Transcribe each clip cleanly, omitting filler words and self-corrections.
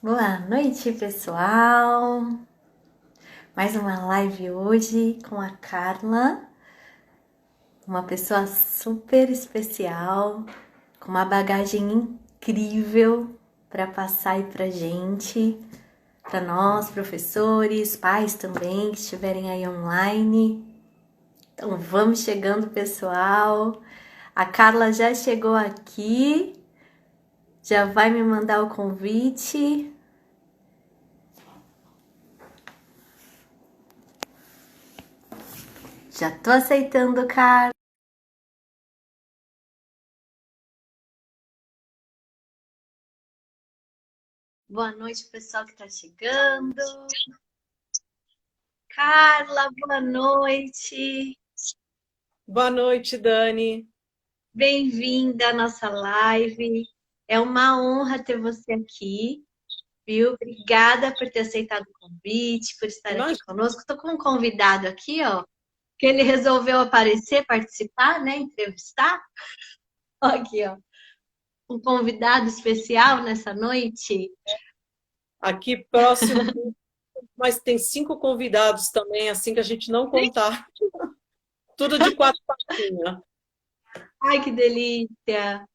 Boa noite, pessoal! Mais uma live hoje com a Carla, uma pessoa super especial, com uma bagagem incrível para passar aí pra gente, para nós, professores, pais também que estiverem aí online. Então vamos chegando, pessoal. A Carla já chegou aqui, já vai me mandar o convite. Já tô aceitando, Carla. Boa noite, pessoal que está chegando. Carla, boa noite. Boa noite, Dani. Bem-vinda à nossa live. É uma honra ter você aqui, viu? Obrigada por ter aceitado o convite, por estar aqui Imagina. conosco. Estou com um convidado aqui, ó, que ele resolveu aparecer, participar, né? Entrevistar. Ó, aqui, ó. Um convidado especial nessa noite. Aqui próximo, mas tem 5 convidados também, assim que a gente não contar. Tudo de 4 patinhas. Ai, que delícia!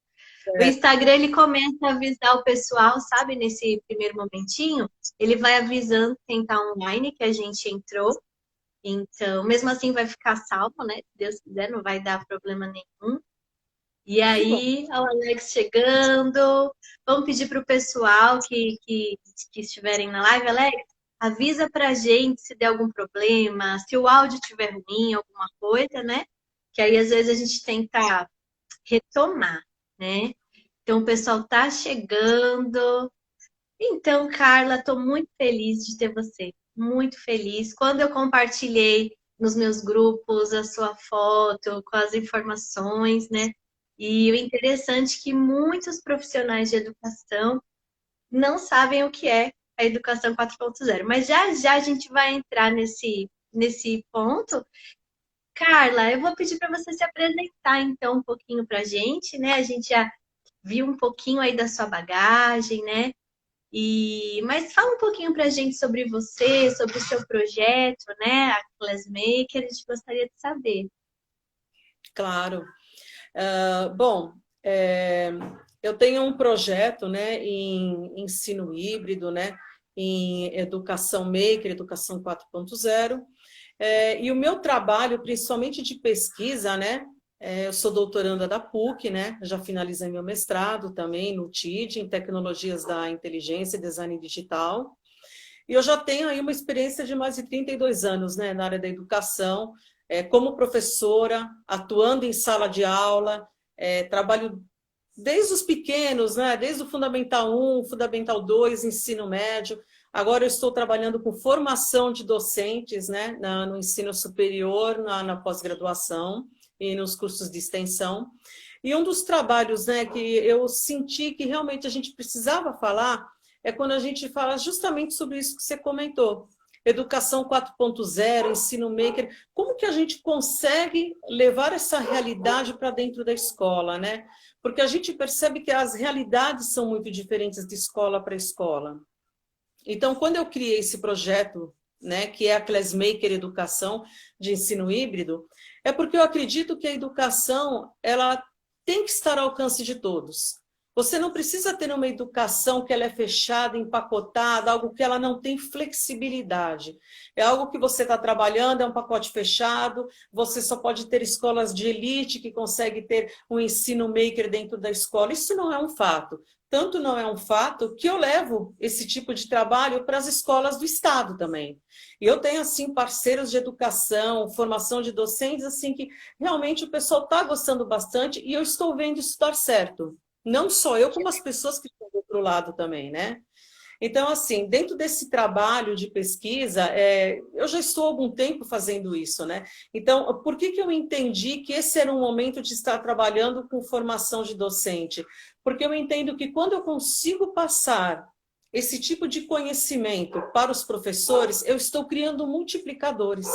O É, Instagram ele começa a avisar o pessoal, sabe, nesse primeiro momentinho, ele vai avisando quem está online que a gente entrou. Então, mesmo assim vai ficar salvo, né? Se Deus quiser, não vai dar problema nenhum. E que bom. aí, o Alex chegando. Vamos pedir para o pessoal que estiverem na live, Alex, avisa para a gente se der algum problema, se o áudio estiver ruim, alguma coisa, né? Que aí às vezes a gente tenta retomar, né? Então, o pessoal tá chegando. Então, Carla, estou muito feliz de ter você. Muito feliz. Quando eu compartilhei nos meus grupos a sua foto com as informações, né? E o interessante é que muitos profissionais de educação não sabem o que é a educação 4.0. Mas já já a gente vai entrar nesse ponto. Carla, eu vou pedir para você se apresentar então um pouquinho para a gente, né? A gente já viu um pouquinho aí da sua bagagem, né? Mas fala um pouquinho para a gente sobre você, sobre o seu projeto, né? A Classmaker, a gente gostaria de saber. Claro. Bom, eu tenho um projeto, né, em ensino híbrido, né, em educação maker, educação 4.0. E o meu trabalho, principalmente de pesquisa, né? Eu sou doutoranda da PUC, né? Já finalizei meu mestrado também no TID, em Tecnologias da Inteligência e Design Digital. E eu já tenho aí uma experiência de mais de 32 anos, né, na área da educação, como professora, atuando em sala de aula, trabalho desde os pequenos, né, desde o Fundamental 1, Fundamental 2, ensino médio. Agora eu estou trabalhando com formação de docentes, né, no ensino superior, na pós-graduação e nos cursos de extensão. E um dos trabalhos, né, que eu senti que realmente a gente precisava falar é quando a gente fala justamente sobre isso que você comentou. Educação 4.0, ensino maker, como que a gente consegue levar essa realidade para dentro da escola, né? Porque a gente percebe que as realidades são muito diferentes de escola para escola. Então, quando eu criei esse projeto, né, que é a Classmaker Educação de Ensino Híbrido, é porque eu acredito que a educação ela tem que estar ao alcance de todos. Você não precisa ter uma educação que ela é fechada, empacotada, algo que ela não tem flexibilidade. É algo que você está trabalhando, é um pacote fechado, você só pode ter escolas de elite que conseguem ter um ensino maker dentro da escola. Isso não é um fato. Tanto não é um fato que eu levo esse tipo de trabalho para as escolas do Estado também. E eu tenho, assim, parceiros de educação, formação de docentes, assim, que realmente o pessoal está gostando bastante e eu estou vendo isso dar certo. Não só eu, como as pessoas que estão do outro lado também, né? Então, assim, dentro desse trabalho de pesquisa, eu já estou há algum tempo fazendo isso, né? Então, por que eu entendi que esse era um momento de estar trabalhando com formação de docente? Porque eu entendo que quando eu consigo passar esse tipo de conhecimento para os professores, eu estou criando multiplicadores.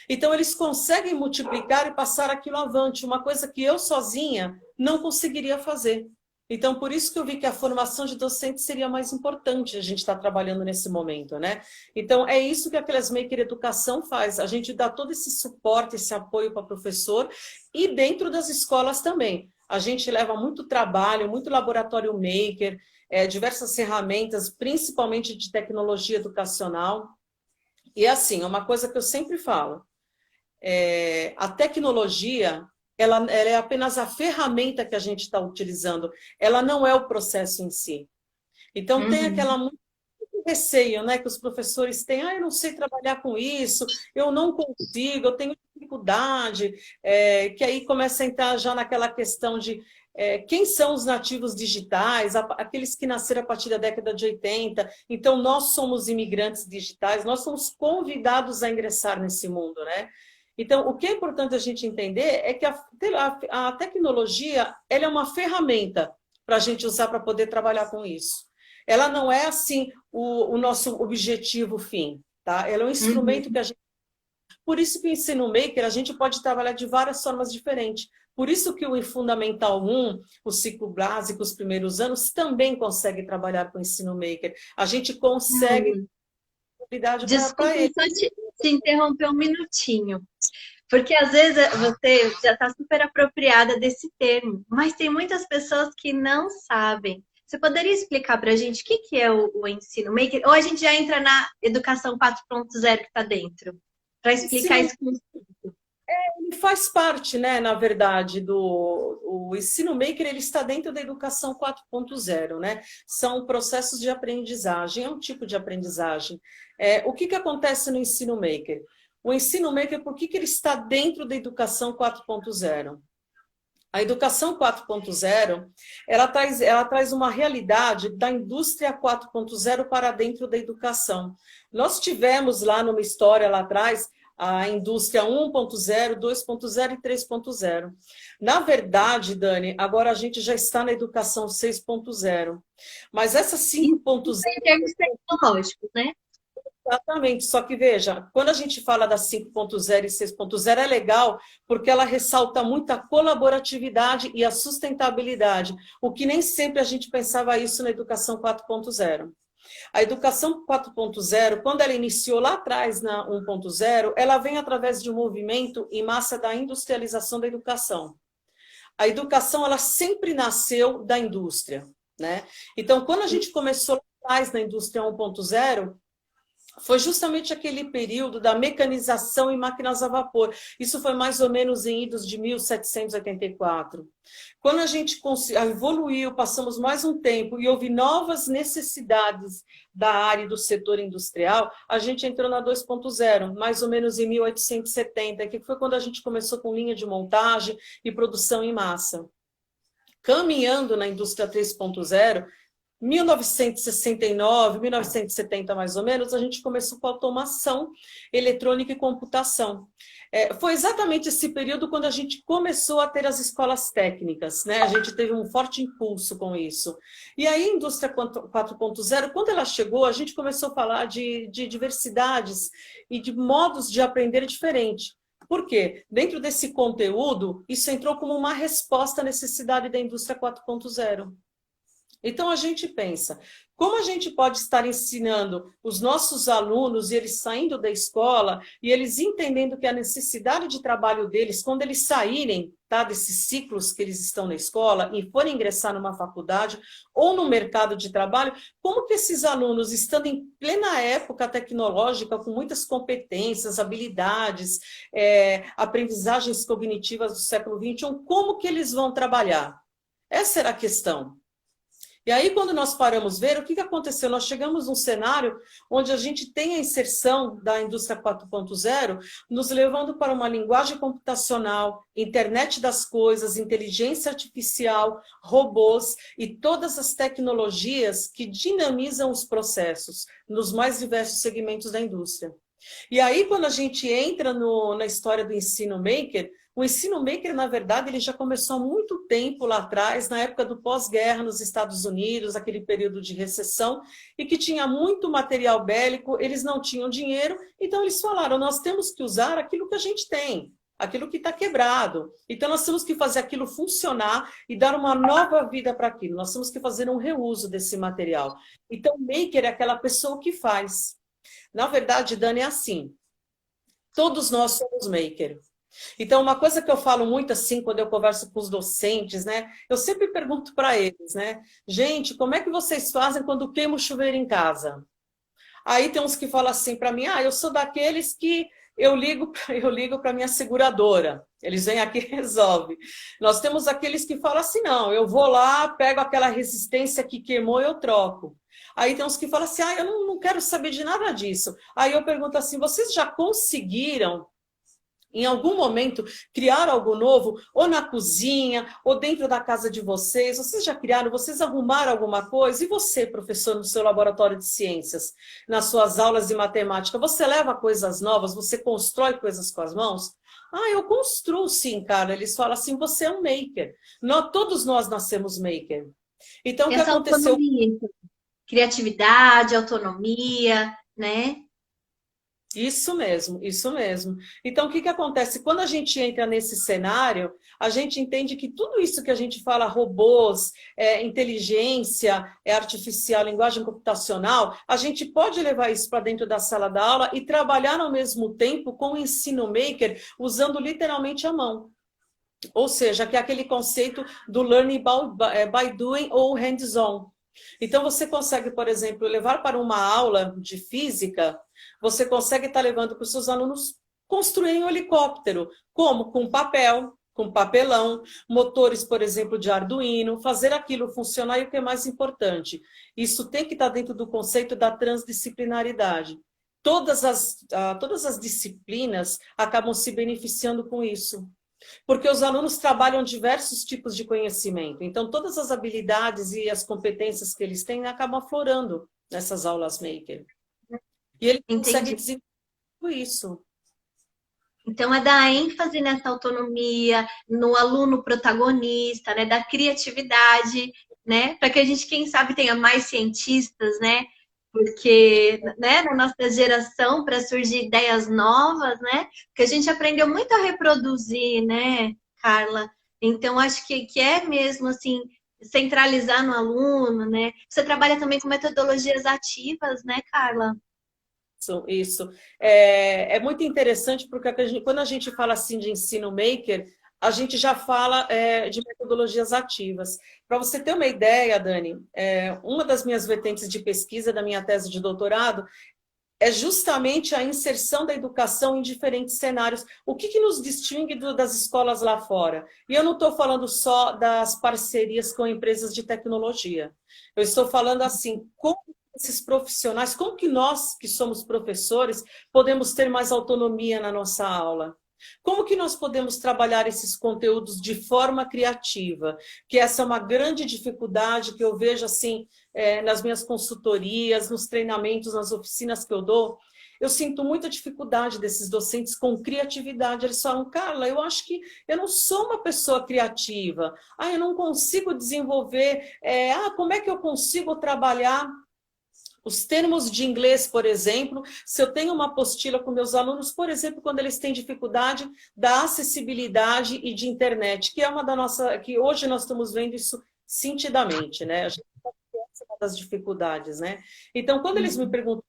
Então, eles conseguem multiplicar e passar aquilo avante, uma coisa que eu sozinha não conseguiria fazer. Então, por isso que eu vi que a formação de docentes seria mais importante a gente estar trabalhando nesse momento, né? Então, é isso que a Classmaker Educação faz. A gente dá todo esse suporte, esse apoio para o professor e dentro das escolas também. A gente leva muito trabalho, muito laboratório maker, diversas ferramentas, principalmente de tecnologia educacional. E assim, uma coisa que eu sempre falo, a tecnologia, ela é apenas a ferramenta que a gente está utilizando, ela não é o processo em si. Então, tem aquela muito receio, né, que os professores têm, eu não sei trabalhar com isso, eu não consigo, eu tenho dificuldade, que aí começa a entrar já naquela questão de quem são os nativos digitais, aqueles que nasceram a partir da década de 80. Então, nós somos imigrantes digitais, nós somos convidados a ingressar nesse mundo, né? Então, o que é importante a gente entender é que a tecnologia, ela é uma ferramenta para a gente usar para poder trabalhar com isso. Ela não é, assim, o nosso objetivo fim, tá? Ela é um instrumento que a gente... Por isso que o ensino maker, a gente pode trabalhar de várias formas diferentes. Por isso que o Fundamental 1, o ciclo básico, os primeiros anos, também consegue trabalhar com o ensino maker. A gente consegue habilidade para ele. Desculpa, só te interromper um minutinho. Porque às vezes você já está super apropriada desse termo, mas tem muitas pessoas que não sabem. Você poderia explicar para a gente o que é o ensino maker? Ou a gente já entra na educação 4.0 que está dentro? Para explicar Sim. isso com Ele faz parte, né, na verdade, o ensino maker, ele está dentro da educação 4.0, né? São processos de aprendizagem, é um tipo de aprendizagem. O que acontece no ensino maker? O ensino maker, por que ele está dentro da educação 4.0? A educação 4.0, ela traz uma realidade da indústria 4.0 para dentro da educação. Nós tivemos lá numa história lá atrás a indústria 1.0, 2.0 e 3.0. Na verdade, Dani, agora a gente já está na educação 6.0. Mas essa 5.0... em termos tecnológicos, né? Exatamente, só que veja, quando a gente fala da 5.0 e 6.0 é legal porque ela ressalta muito a colaboratividade e a sustentabilidade, o que nem sempre a gente pensava isso na educação 4.0. A educação 4.0, quando ela iniciou lá atrás na 1.0, ela vem através de um movimento em massa da industrialização da educação. A educação, ela sempre nasceu da indústria, né? Então, quando a gente começou lá atrás na indústria 1.0, foi justamente aquele período da mecanização e máquinas a vapor. Isso foi mais ou menos em idos de 1784. Quando a gente evoluiu, passamos mais um tempo e houve novas necessidades da área do setor industrial, a gente entrou na 2.0, mais ou menos em 1870, que foi quando a gente começou com linha de montagem e produção em massa. Caminhando na indústria 3.0, 1969, 1970 mais ou menos, a gente começou com automação eletrônica e computação. Foi exatamente esse período quando a gente começou a ter as escolas técnicas, né? A gente teve um forte impulso com isso. E aí, a indústria 4.0, quando ela chegou, a gente começou a falar de diversidades e de modos de aprender diferente. Por quê? Dentro desse conteúdo, isso entrou como uma resposta à necessidade da indústria 4.0. Então, a gente pensa, como a gente pode estar ensinando os nossos alunos e eles saindo da escola e eles entendendo que a necessidade de trabalho deles, quando eles saírem, tá, desses ciclos que eles estão na escola e forem ingressar numa faculdade ou no mercado de trabalho, como que esses alunos, estando em plena época tecnológica, com muitas competências, habilidades, aprendizagens cognitivas do século XXI, como que eles vão trabalhar? Essa era a questão. E aí, quando nós paramos ver, o que aconteceu? Nós chegamos num cenário onde a gente tem a inserção da indústria 4.0, nos levando para uma linguagem computacional, internet das coisas, inteligência artificial, robôs e todas as tecnologias que dinamizam os processos nos mais diversos segmentos da indústria. E aí, quando a gente entra na história do ensino maker, o ensino maker, na verdade, ele já começou há muito tempo lá atrás, na época do pós-guerra nos Estados Unidos, aquele período de recessão, e que tinha muito material bélico, eles não tinham dinheiro, então eles falaram, nós temos que usar aquilo que a gente tem. aquilo que está quebrado. Então, nós temos que fazer aquilo funcionar e dar uma nova vida para aquilo. Nós temos que fazer um reuso desse material. Então, maker é aquela pessoa que faz. Na verdade, Dani, é assim. Todos nós somos maker. Então, uma coisa que eu falo muito assim, quando eu converso com os docentes, né? Eu sempre pergunto para eles, né? Gente, como é que vocês fazem quando queima o chuveiro em casa? Aí tem uns que falam assim para mim, eu sou daqueles que eu ligo para minha seguradora. Eles vêm aqui e resolvem. Nós temos aqueles que falam assim, não, eu vou lá, pego aquela resistência que queimou e eu troco. Aí tem uns que falam assim, eu não quero saber de nada disso. Aí eu pergunto assim, vocês já conseguiram em algum momento, criar algo novo, ou na cozinha, ou dentro da casa de vocês? Vocês já criaram, vocês arrumaram alguma coisa? E você, professor, no seu laboratório de ciências, nas suas aulas de matemática, você leva coisas novas, você constrói coisas com as mãos? Eu construo sim, cara. Eles falam assim, você é um maker. Todos nós nascemos maker. Então, o que Essa aconteceu? autonomia, então. Criatividade, autonomia, né? Isso mesmo, isso mesmo. Então, o que acontece? Quando a gente entra nesse cenário, a gente entende que tudo isso que a gente fala, robôs, inteligência artificial, linguagem computacional, a gente pode levar isso para dentro da sala da aula e trabalhar ao mesmo tempo com o ensino maker, usando literalmente a mão. Ou seja, que é aquele conceito do learning by doing ou hands-on. Então, você consegue, por exemplo, levar para uma aula de física, você consegue estar levando para os seus alunos construírem um helicóptero. Como? Com papel, com papelão, motores, por exemplo, de Arduino, fazer aquilo funcionar e o que é mais importante. Isso tem que estar dentro do conceito da transdisciplinaridade. Todas as disciplinas acabam se beneficiando com isso. Porque os alunos trabalham diversos tipos de conhecimento. Então, todas as habilidades e as competências que eles têm acabam aflorando nessas aulas maker. E ele consegue Entendi. desenvolver isso. Então, é dar ênfase nessa autonomia, no aluno protagonista, né? Da criatividade, né? Para que a gente, quem sabe, tenha mais cientistas, né? Porque, né, na nossa geração, para surgir ideias novas, né? Porque a gente aprendeu muito a reproduzir, né, Carla? Então, acho que é mesmo, assim, centralizar no aluno, né? Você trabalha também com metodologias ativas, né, Carla? Isso. É muito interessante porque quando a gente fala assim de ensino maker, a gente já fala de metodologias ativas. Para você ter uma ideia, Dani, uma das minhas vertentes de pesquisa da minha tese de doutorado é justamente a inserção da educação em diferentes cenários. O que nos distingue das escolas lá fora? E eu não estou falando só das parcerias com empresas de tecnologia. Eu estou falando assim, como esses profissionais, como que nós, que somos professores, podemos ter mais autonomia na nossa aula? Como que nós podemos trabalhar esses conteúdos de forma criativa? Que essa é uma grande dificuldade que eu vejo assim nas minhas consultorias, nos treinamentos, nas oficinas que eu dou. Eu sinto muita dificuldade desses docentes com criatividade. Eles falam, Carla, eu acho que eu não sou uma pessoa criativa. Eu não consigo desenvolver. Como é que eu consigo trabalhar os termos de inglês, por exemplo, se eu tenho uma apostila com meus alunos, por exemplo, quando eles têm dificuldade da acessibilidade e de internet, que é que hoje nós estamos vendo isso sintidamente, né? A gente é uma das dificuldades, né? Então, quando eles me perguntam,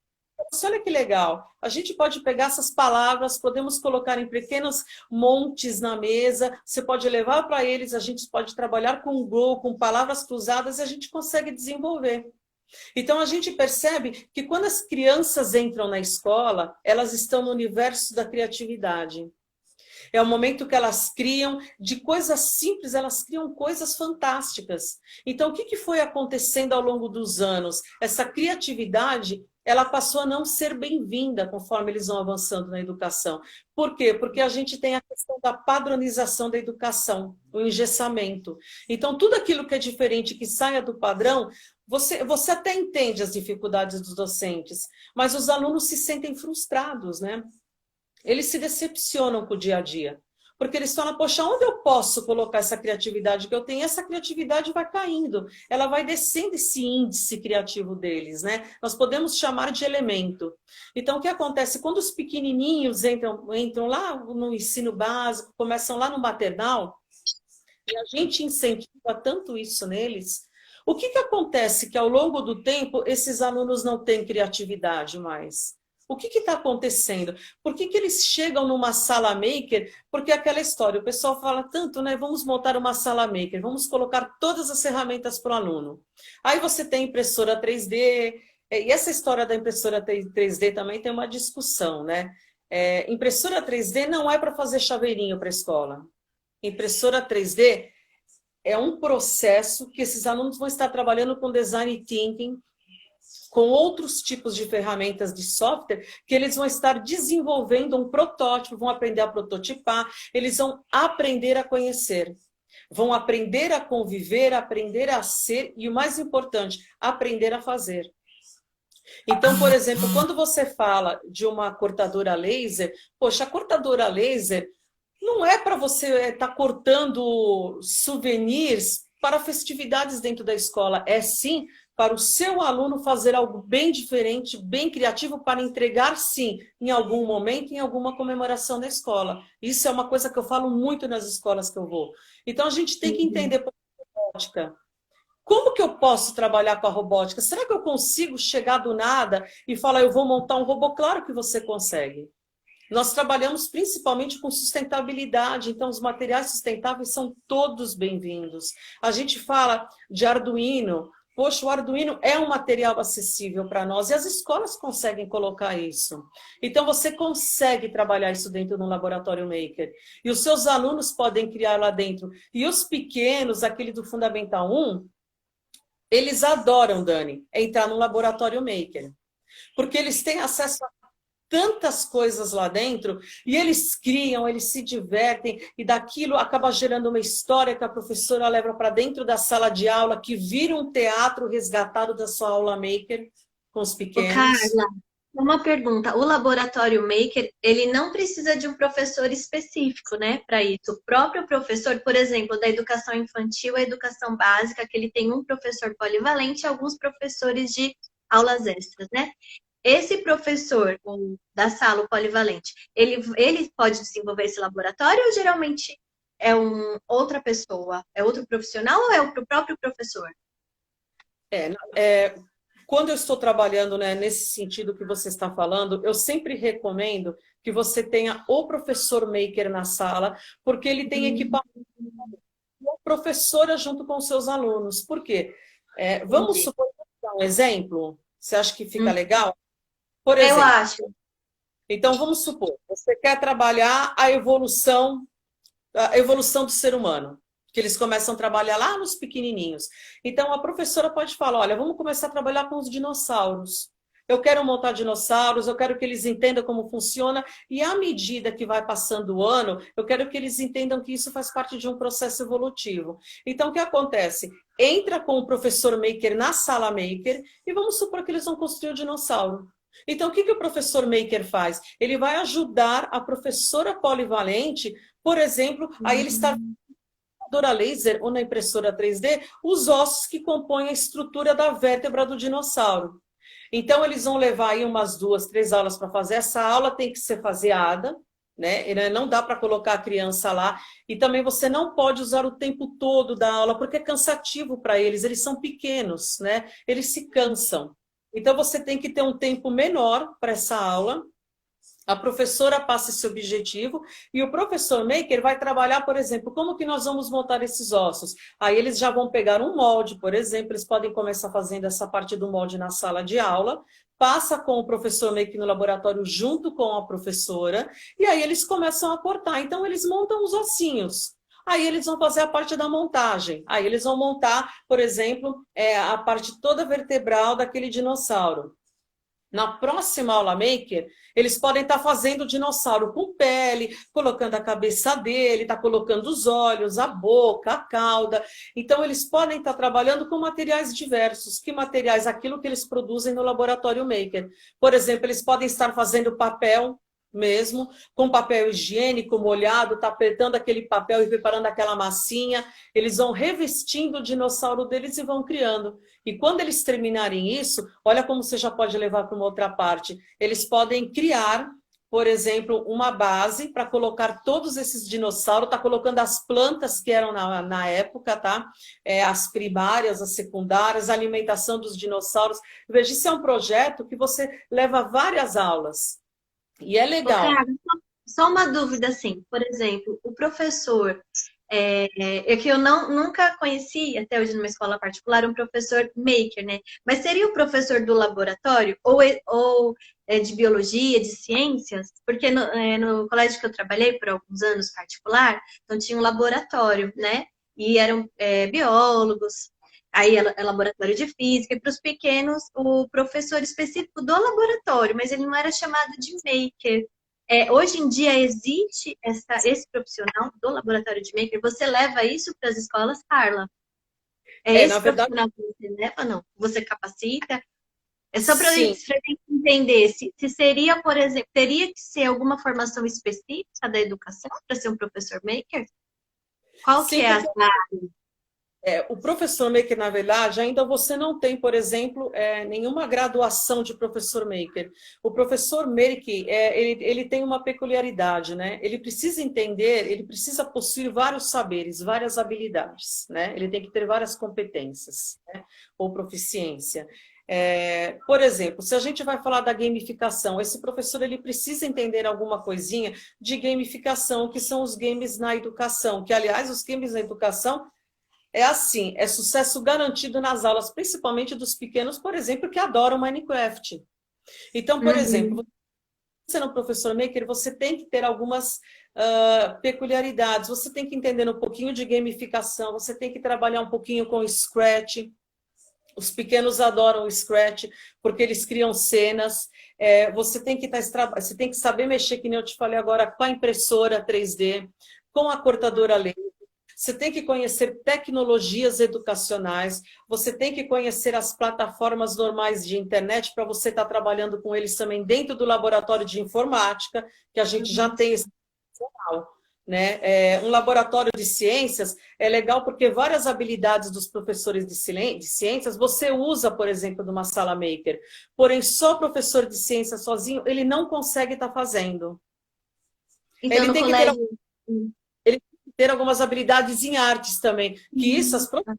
olha que legal, a gente pode pegar essas palavras, podemos colocar em pequenos montes na mesa, você pode levar para eles, a gente pode trabalhar com o Go, com palavras cruzadas, e a gente consegue desenvolver. Então, a gente percebe que quando as crianças entram na escola, elas estão no universo da criatividade. É o momento que elas criam, de coisas simples, elas criam coisas fantásticas. Então, o que foi acontecendo ao longo dos anos? Essa criatividade, ela passou a não ser bem-vinda conforme eles vão avançando na educação. Por quê? Porque a gente tem a questão da padronização da educação, o engessamento. Então, tudo aquilo que é diferente, que saia do padrão, você até entende as dificuldades dos docentes, mas os alunos se sentem frustrados, né? Eles se decepcionam com o dia a dia. Porque eles falam, poxa, onde eu posso colocar essa criatividade que eu tenho? Essa criatividade vai caindo, ela vai descendo esse índice criativo deles, né? Nós podemos chamar de elemento. Então, o que acontece? Quando os pequenininhos entram lá no ensino básico, começam lá no maternal, e a gente incentiva tanto isso neles, o que acontece? Que ao longo do tempo, esses alunos não têm criatividade mais. O que está acontecendo? Por que eles chegam numa sala maker? Porque é aquela história, o pessoal fala tanto, né? Vamos montar uma sala maker, vamos colocar todas as ferramentas para o aluno. Aí você tem impressora 3D, e essa história da impressora 3D também tem uma discussão, né? Impressora 3D não é para fazer chaveirinho para a escola. Impressora 3D é um processo que esses alunos vão estar trabalhando com design thinking, com outros tipos de ferramentas de software, que eles vão estar desenvolvendo um protótipo, vão aprender a prototipar, eles vão aprender a conhecer, vão aprender a conviver, aprender a ser e, o mais importante, aprender a fazer. Então, por exemplo, quando você fala de uma cortadora laser, poxa, a cortadora laser não é para você estar cortando souvenirs para festividades dentro da escola, é sim para o seu aluno fazer algo bem diferente, bem criativo, para entregar, sim, em algum momento, em alguma comemoração da escola. Isso é uma coisa que eu falo muito nas escolas que eu vou. Então, a gente tem que entender por robótica. Como que eu posso trabalhar com a robótica? Será que eu consigo chegar do nada e falar, eu vou montar um robô? Claro que você consegue. Nós trabalhamos principalmente com sustentabilidade, então os materiais sustentáveis são todos bem-vindos. A gente fala de Arduino. Poxa, o Arduino é um material acessível para nós e as escolas conseguem colocar isso. Então, você consegue trabalhar isso dentro de um laboratório maker. E os seus alunos podem criar lá dentro. E os pequenos, aquele do Fundamental 1, eles adoram, Dani, entrar no laboratório maker. Porque eles têm acesso a tantas coisas lá dentro, e eles criam, eles se divertem, e daquilo acaba gerando uma história que a professora leva para dentro da sala de aula, que vira um teatro resgatado da sua aula maker com os Ô, pequenos. Carla, uma pergunta. O laboratório Maker, ele não precisa de um professor específico, né, para isso. O próprio professor, por exemplo, da educação infantil, a educação básica, que ele tem um professor polivalente e alguns professores de aulas extras, né? Esse professor da sala, o polivalente, ele pode desenvolver esse laboratório ou geralmente é outra pessoa? É outro profissional ou é o próprio professor? Quando eu estou trabalhando, né, nesse sentido que você está falando, eu sempre recomendo que você tenha o professor maker na sala, porque ele tem equipamento, a professora junto com os seus alunos. Por quê? Vamos supor, dar um exemplo, você acha que fica legal? Por exemplo, eu acho. Então, vamos supor, você quer trabalhar a evolução do ser humano, que eles começam a trabalhar lá nos pequenininhos. Então, a professora pode falar, olha, vamos começar a trabalhar com os dinossauros. Eu quero montar dinossauros, eu quero que eles entendam como funciona, e à medida que vai passando o ano, eu quero que eles entendam que isso faz parte de um processo evolutivo. Então, o que acontece? Entra com o professor maker na sala maker, e vamos supor que eles vão construir o dinossauro. Então, o que o professor maker faz? Ele vai ajudar a professora polivalente, por exemplo, a ele estar na laser ou na impressora 3D, os ossos que compõem a estrutura da vértebra do dinossauro. Então, eles vão levar aí umas 2, 3 aulas para fazer. Essa aula tem que ser faseada, né? Não dá para colocar a criança lá. E também você não pode usar o tempo todo da aula, porque é cansativo para eles. Eles são pequenos, né? Eles se cansam. Então, você tem que ter um tempo menor para essa aula. A professora passa esse objetivo e o professor maker vai trabalhar, por exemplo, como que nós vamos montar esses ossos. Aí eles já vão pegar um molde, por exemplo, eles podem começar fazendo essa parte do molde na sala de aula, passa com o professor maker no laboratório junto com a professora, e aí eles começam a cortar. Então, eles montam os ossinhos. Aí eles vão fazer a parte da montagem. Aí eles vão montar, por exemplo, a parte toda vertebral daquele dinossauro. Na próxima aula maker, eles podem estar fazendo o dinossauro com pele, colocando a cabeça dele, tá colocando os olhos, a boca, a cauda. Então, eles podem estar trabalhando com materiais diversos. Que materiais? Aquilo que eles produzem no laboratório maker. Por exemplo, eles podem estar fazendo papel, mesmo, com papel higiênico molhado, tá apertando aquele papel e preparando aquela massinha. Eles vão revestindo o dinossauro deles e vão criando. E quando eles terminarem isso, olha como você já pode levar para uma outra parte. Eles podem criar, por exemplo, uma base para colocar todos esses dinossauros, tá colocando as plantas que eram na época, tá? As primárias, as secundárias, a alimentação dos dinossauros. Veja, isso é um projeto que você leva várias aulas. E é Ô, legal. cara, só uma dúvida assim, por exemplo, o professor, é que eu nunca conheci até hoje numa escola particular um professor maker, né? Mas seria o professor do laboratório ou de biologia, de ciências? Porque no colégio que eu trabalhei por alguns anos particular, então tinha um laboratório, né? E eram biólogos. Aí é laboratório de física, e para os pequenos, o professor específico do laboratório, mas ele não era chamado de maker. Hoje em dia existe esse profissional do laboratório de maker. Você leva isso para as escolas, Carla? É Na esse verdade, profissional que você leva? Não. Você capacita? É só para a sim. gente entender se seria, por exemplo, teria que ser alguma formação específica da educação para ser um professor maker? Qual que Sim, é a... porque o professor maker, na verdade, ainda você não tem, por exemplo, nenhuma graduação de professor maker. O professor maker, ele tem uma peculiaridade, né? Ele precisa entender, ele precisa possuir vários saberes, várias habilidades, né? Ele tem que ter várias competências, né? Ou proficiência. Por exemplo, se a gente vai falar da gamificação, esse professor ele precisa entender alguma coisinha de gamificação, que são os games na educação, que, aliás, os games na educação assim, é sucesso garantido nas aulas, principalmente dos pequenos, por exemplo, que adoram Minecraft. Então, por exemplo, Uhum. você sendo um professor maker, você tem que ter algumas peculiaridades, você tem que entender um pouquinho de gamificação, você tem que trabalhar um pouquinho com Scratch. Os pequenos adoram o Scratch, porque eles criam cenas. Você tem que saber mexer, que nem eu te falei agora, com a impressora 3D, com a cortadora laser. Você tem que conhecer tecnologias educacionais, você tem que conhecer as plataformas normais de internet para você estar trabalhando com eles também dentro do laboratório de informática, que a gente já tem esse profissional, né? Um laboratório de ciências é legal porque várias habilidades dos professores de ciências você usa, por exemplo, numa sala maker. Porém, só professor de ciências sozinho, ele não consegue estar fazendo. Então, Ele no tem que ter colégio. ter algumas habilidades em artes também, que isso, as próprias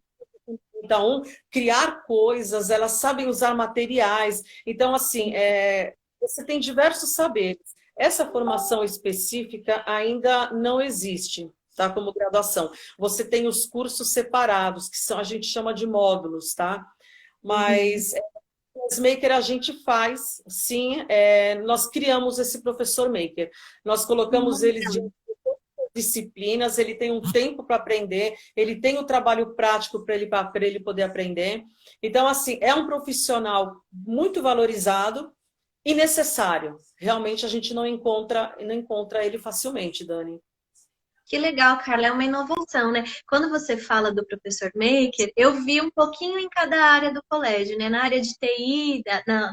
então, criar coisas, elas sabem usar materiais. Então, assim, você tem diversos saberes. Essa formação específica ainda não existe, tá? Como graduação. Você tem os cursos separados, que são, a gente chama de módulos, tá? Uhum. Mas maker a gente faz, sim, nós criamos esse professor maker. Nós colocamos eles de disciplinas, ele tem um tempo para aprender, ele tem o trabalho prático para ele poder aprender. Então, assim, é um profissional muito valorizado e necessário. Realmente a gente não encontra ele facilmente, Dani. Que legal, Carla, é uma inovação, né? Quando você fala do professor Maker, eu vi um pouquinho em cada área do colégio, né? Na área de TI,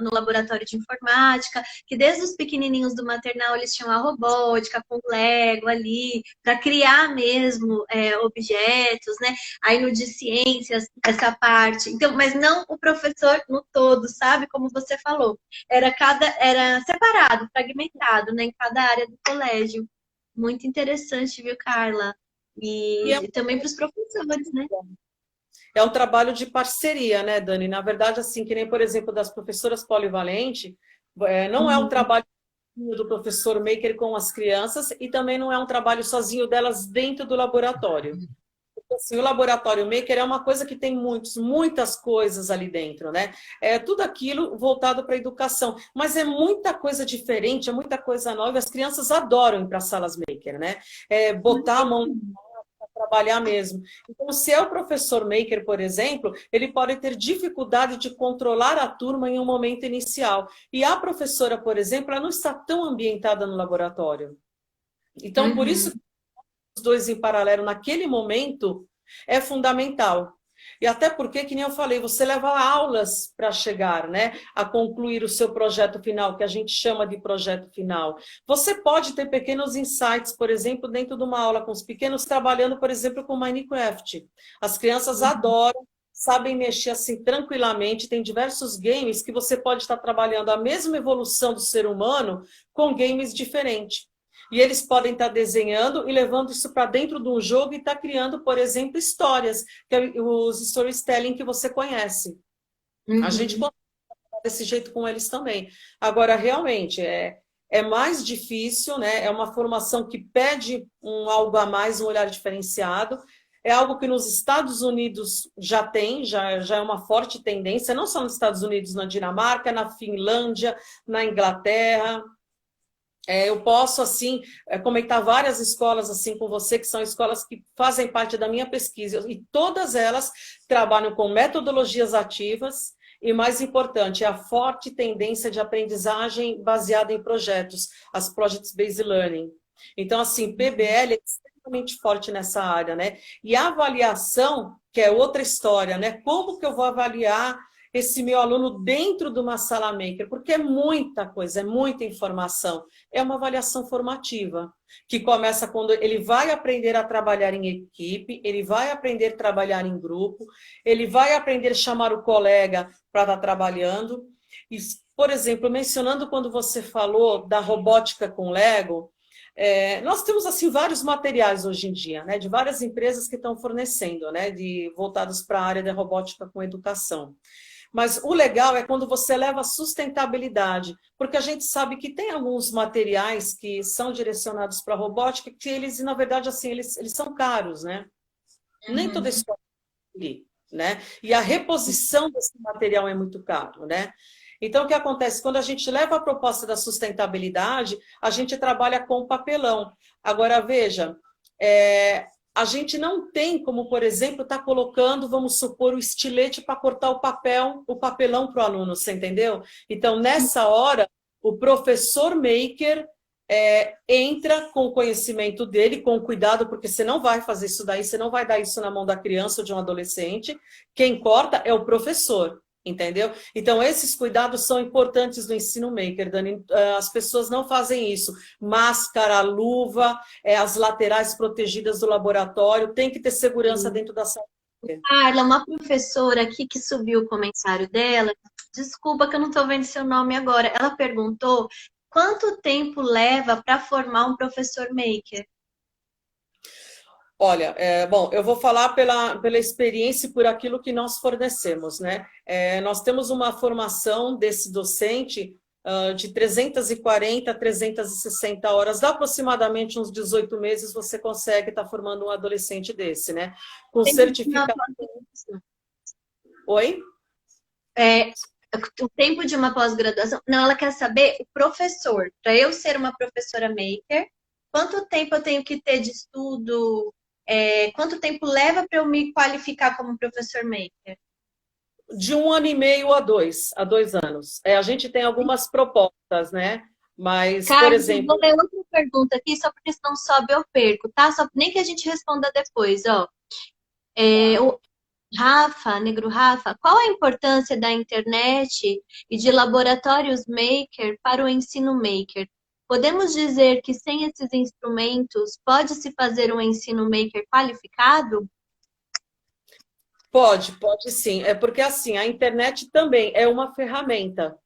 no laboratório de informática, que desde os pequenininhos do maternal eles tinham a robótica com Lego ali, para criar mesmo objetos, né? Aí no de ciências, essa parte. Então, mas não o professor no todo, sabe? Como você falou. Era separado, fragmentado, né? Em cada área do colégio. Muito interessante, viu, Carla? E E também para os professores, né? é um trabalho de parceria, né, Dani? Na verdade, assim, que nem, por exemplo, das professoras polivalente, não é um Uhum. trabalho do professor maker com as crianças e também não é um trabalho sozinho delas dentro do laboratório. Assim, o laboratório maker é uma coisa que tem muitas coisas ali dentro, né? É tudo aquilo voltado para a educação, mas é muita coisa diferente, é muita coisa nova. As crianças adoram ir para salas maker, né? Botar a mão para trabalhar mesmo. Então, se é o professor maker, por exemplo, ele pode ter dificuldade de controlar a turma em um momento inicial. E a professora, por exemplo, ela não está tão ambientada no laboratório. Então, por isso Uhum. os dois em paralelo naquele momento é fundamental. E até porque, que nem eu falei, você leva aulas para chegar, né, a concluir o seu projeto final, que a gente chama de projeto final. Você pode ter pequenos insights, por exemplo, dentro de uma aula com os pequenos, trabalhando, por exemplo, com Minecraft. As crianças adoram, sabem mexer assim tranquilamente, tem diversos games que você pode estar trabalhando a mesma evolução do ser humano com games diferentes. E eles podem estar desenhando e levando isso para dentro de um jogo e estar criando, por exemplo, histórias, que é os storytelling que você conhece. A gente pode fazer desse jeito com eles também. Agora, realmente, é mais difícil, né? É uma formação que pede algo a mais, um olhar diferenciado. É algo que nos Estados Unidos já tem, já é uma forte tendência, não só nos Estados Unidos, na Dinamarca, na Finlândia, na Inglaterra. Eu posso, assim, comentar várias escolas assim com você, que são escolas que fazem parte da minha pesquisa, e todas elas trabalham com metodologias ativas, e mais importante, é a forte tendência de aprendizagem baseada em projetos, as Project-Based Learning. Então, assim, PBL é extremamente forte nessa área, né? E a avaliação, que é outra história, né? Como que eu vou avaliar esse meu aluno dentro de uma sala maker? Porque é muita coisa, é muita informação. É uma avaliação formativa, que começa quando ele vai aprender a trabalhar em equipe, ele vai aprender a trabalhar em grupo, ele vai aprender a chamar o colega para estar trabalhando. E, por exemplo, mencionando quando você falou da robótica com Lego, nós temos assim vários materiais hoje em dia, né, de várias empresas que estão fornecendo, né, voltados para a área da robótica com educação. Mas o legal é quando você leva a sustentabilidade, porque a gente sabe que tem alguns materiais que são direcionados para a robótica, que eles, na verdade, assim, eles são caros, né? Nem toda escola tem, né? E a reposição desse material é muito caro, né? Então, o que acontece? Quando a gente leva a proposta da sustentabilidade, a gente trabalha com papelão. Agora, veja, a gente não tem como, por exemplo, estar colocando, vamos supor, o estilete para cortar o papelão para o aluno, você entendeu? Então, nessa hora, o professor maker entra com o conhecimento dele, com cuidado, porque você não vai fazer isso daí, você não vai dar isso na mão da criança ou de um adolescente. Quem corta é o professor. Entendeu? Então, esses cuidados são importantes no ensino maker, Dani. As pessoas não fazem isso. Máscara, luva, as laterais protegidas do laboratório, tem que ter segurança dentro da sala. Carla, uma professora aqui que subiu o comentário dela, desculpa que eu não estou vendo seu nome agora, ela perguntou quanto tempo leva para formar um professor maker? Olha, bom, eu vou falar pela experiência e por aquilo que nós fornecemos, né? Nós temos uma formação desse docente de 340 a 360 horas, dá aproximadamente uns 18 meses, você consegue estar formando um adolescente desse, né? Com certificado. Oi? O tempo de uma pós-graduação. Não, ela quer saber o professor. Para eu ser uma professora maker, quanto tempo eu tenho que ter de estudo? Quanto tempo leva para eu me qualificar como professor maker? De 1 ano e meio a 2 anos. A gente tem algumas propostas, né? Mas, Carlos, por exemplo... vou ler outra pergunta aqui, só porque senão sobe eu perco, tá? Nem que a gente responda depois, ó. O Rafa, Negro Rafa, qual a importância da internet e de laboratórios maker para o ensino maker? Podemos dizer que sem esses instrumentos pode-se fazer um ensino maker qualificado? Pode sim. É porque assim, a internet também é uma ferramenta.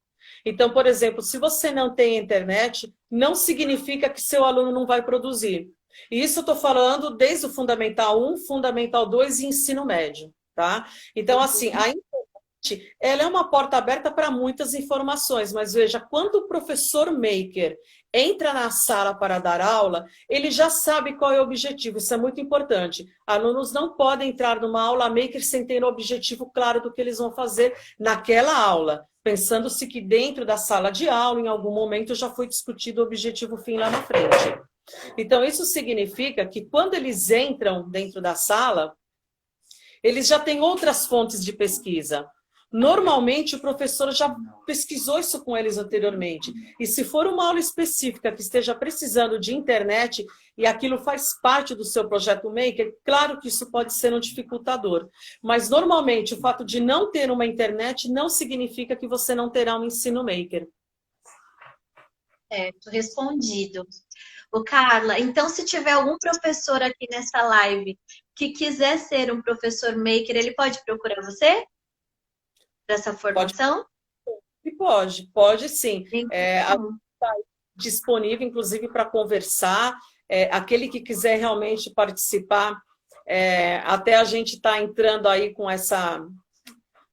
Então, por exemplo, se você não tem internet, não significa que seu aluno não vai produzir. E isso eu estou falando desde o Fundamental 1, Fundamental 2 e ensino médio, tá? Então, assim, a internet, ela é uma porta aberta para muitas informações, mas veja, quando o professor maker entra na sala para dar aula, ele já sabe qual é o objetivo, isso é muito importante. Alunos não podem entrar numa aula maker sem ter um objetivo claro do que eles vão fazer naquela aula, pensando-se que dentro da sala de aula, em algum momento, já foi discutido o objetivo fim lá na frente. Então, isso significa que quando eles entram dentro da sala, eles já têm outras fontes de pesquisa. Normalmente, o professor já pesquisou isso com eles anteriormente. E se for uma aula específica que esteja precisando de internet e aquilo faz parte do seu projeto Maker, claro que isso pode ser um dificultador. Mas, normalmente, o fato de não ter uma internet não significa que você não terá um ensino Maker. Respondido. Ô, Carla, então se tiver algum professor aqui nessa live que quiser ser um professor maker, ele pode procurar você para essa formação? Pode sim. Então, Está disponível, inclusive, para conversar. Aquele que quiser realmente participar, até a gente está entrando aí com essa...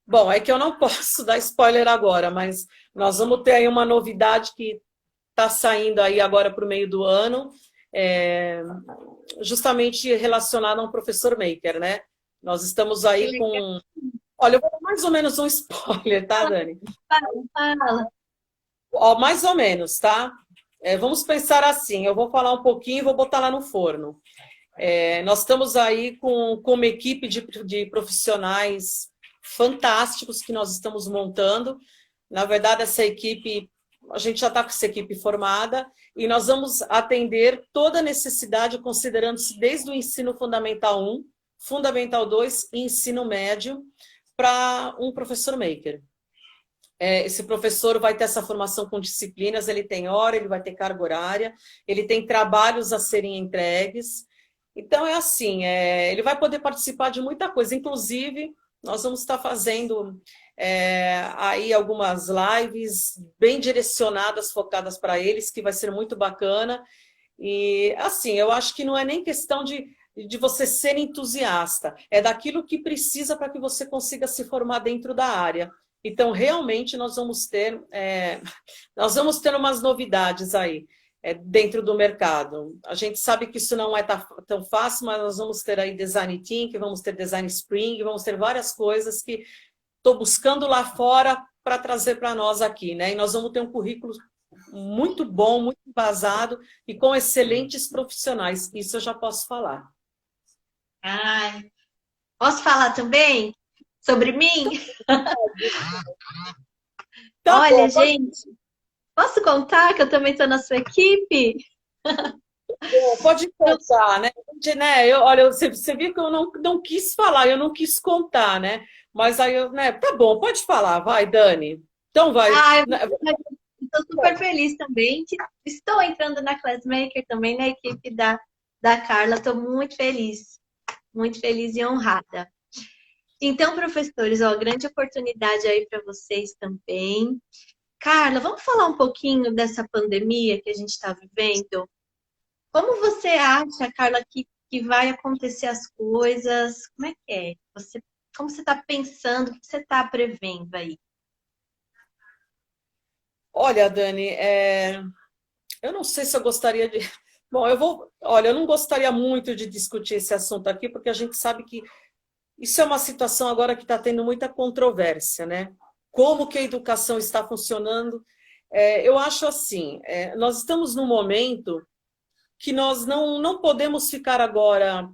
Bom, é que eu não posso dar spoiler agora, mas nós vamos ter aí uma novidade que está saindo aí agora para o meio do ano, justamente relacionada a um professor maker, né? Nós estamos aí com... Olha, eu vou dar mais ou menos um spoiler, tá, Dani? Fala. Ó, mais ou menos, tá? Vamos pensar assim, eu vou falar um pouquinho e vou botar lá no forno. Nós estamos aí com uma equipe de profissionais fantásticos que nós estamos montando. Na verdade, essa equipe... A gente já está com essa equipe formada e nós vamos atender toda a necessidade, considerando-se desde o ensino fundamental 1, fundamental 2 e ensino médio, para um professor maker. Esse professor vai ter essa formação com disciplinas, ele tem hora, ele vai ter carga horária, ele tem trabalhos a serem entregues. Então, é assim, ele vai poder participar de muita coisa, inclusive... Nós vamos estar fazendo aí algumas lives bem direcionadas, focadas para eles, que vai ser muito bacana. E, assim, eu acho que não é nem questão de você ser entusiasta, é daquilo que precisa para que você consiga se formar dentro da área. Então, realmente, nós vamos ter umas novidades aí. Dentro do mercado. A gente sabe que isso não é tão fácil, mas nós vamos ter aí Design Thinking, vamos ter Design Spring, vamos ter várias coisas que estou buscando lá fora para trazer para nós aqui, né? E nós vamos ter um currículo muito bom, muito embasado e com excelentes profissionais. Isso eu já posso falar. Ai, posso falar também sobre mim? Tá Olha, bom, gente, posso contar que eu também estou na sua equipe? pode contar, né? Olha, você viu que eu não quis falar, eu não quis contar, né? Mas aí, tá bom, pode falar, vai, Dani. Então vai. Estou super feliz também que estou entrando na Classmaker também, na equipe da Carla. Estou muito feliz e honrada. Então, professores, grande oportunidade aí para vocês também. Carla, vamos falar um pouquinho dessa pandemia que a gente está vivendo? Como você acha, Carla, que vai acontecer as coisas? Como é que é? Como você está pensando? O que você está prevendo aí? Olha, Dani, eu não sei se eu gostaria de... Bom, eu não gostaria muito de discutir esse assunto aqui, porque a gente sabe que isso é uma situação agora que está tendo muita controvérsia, né? Como que a educação está funcionando? Eu acho assim, nós estamos num momento que nós não podemos ficar agora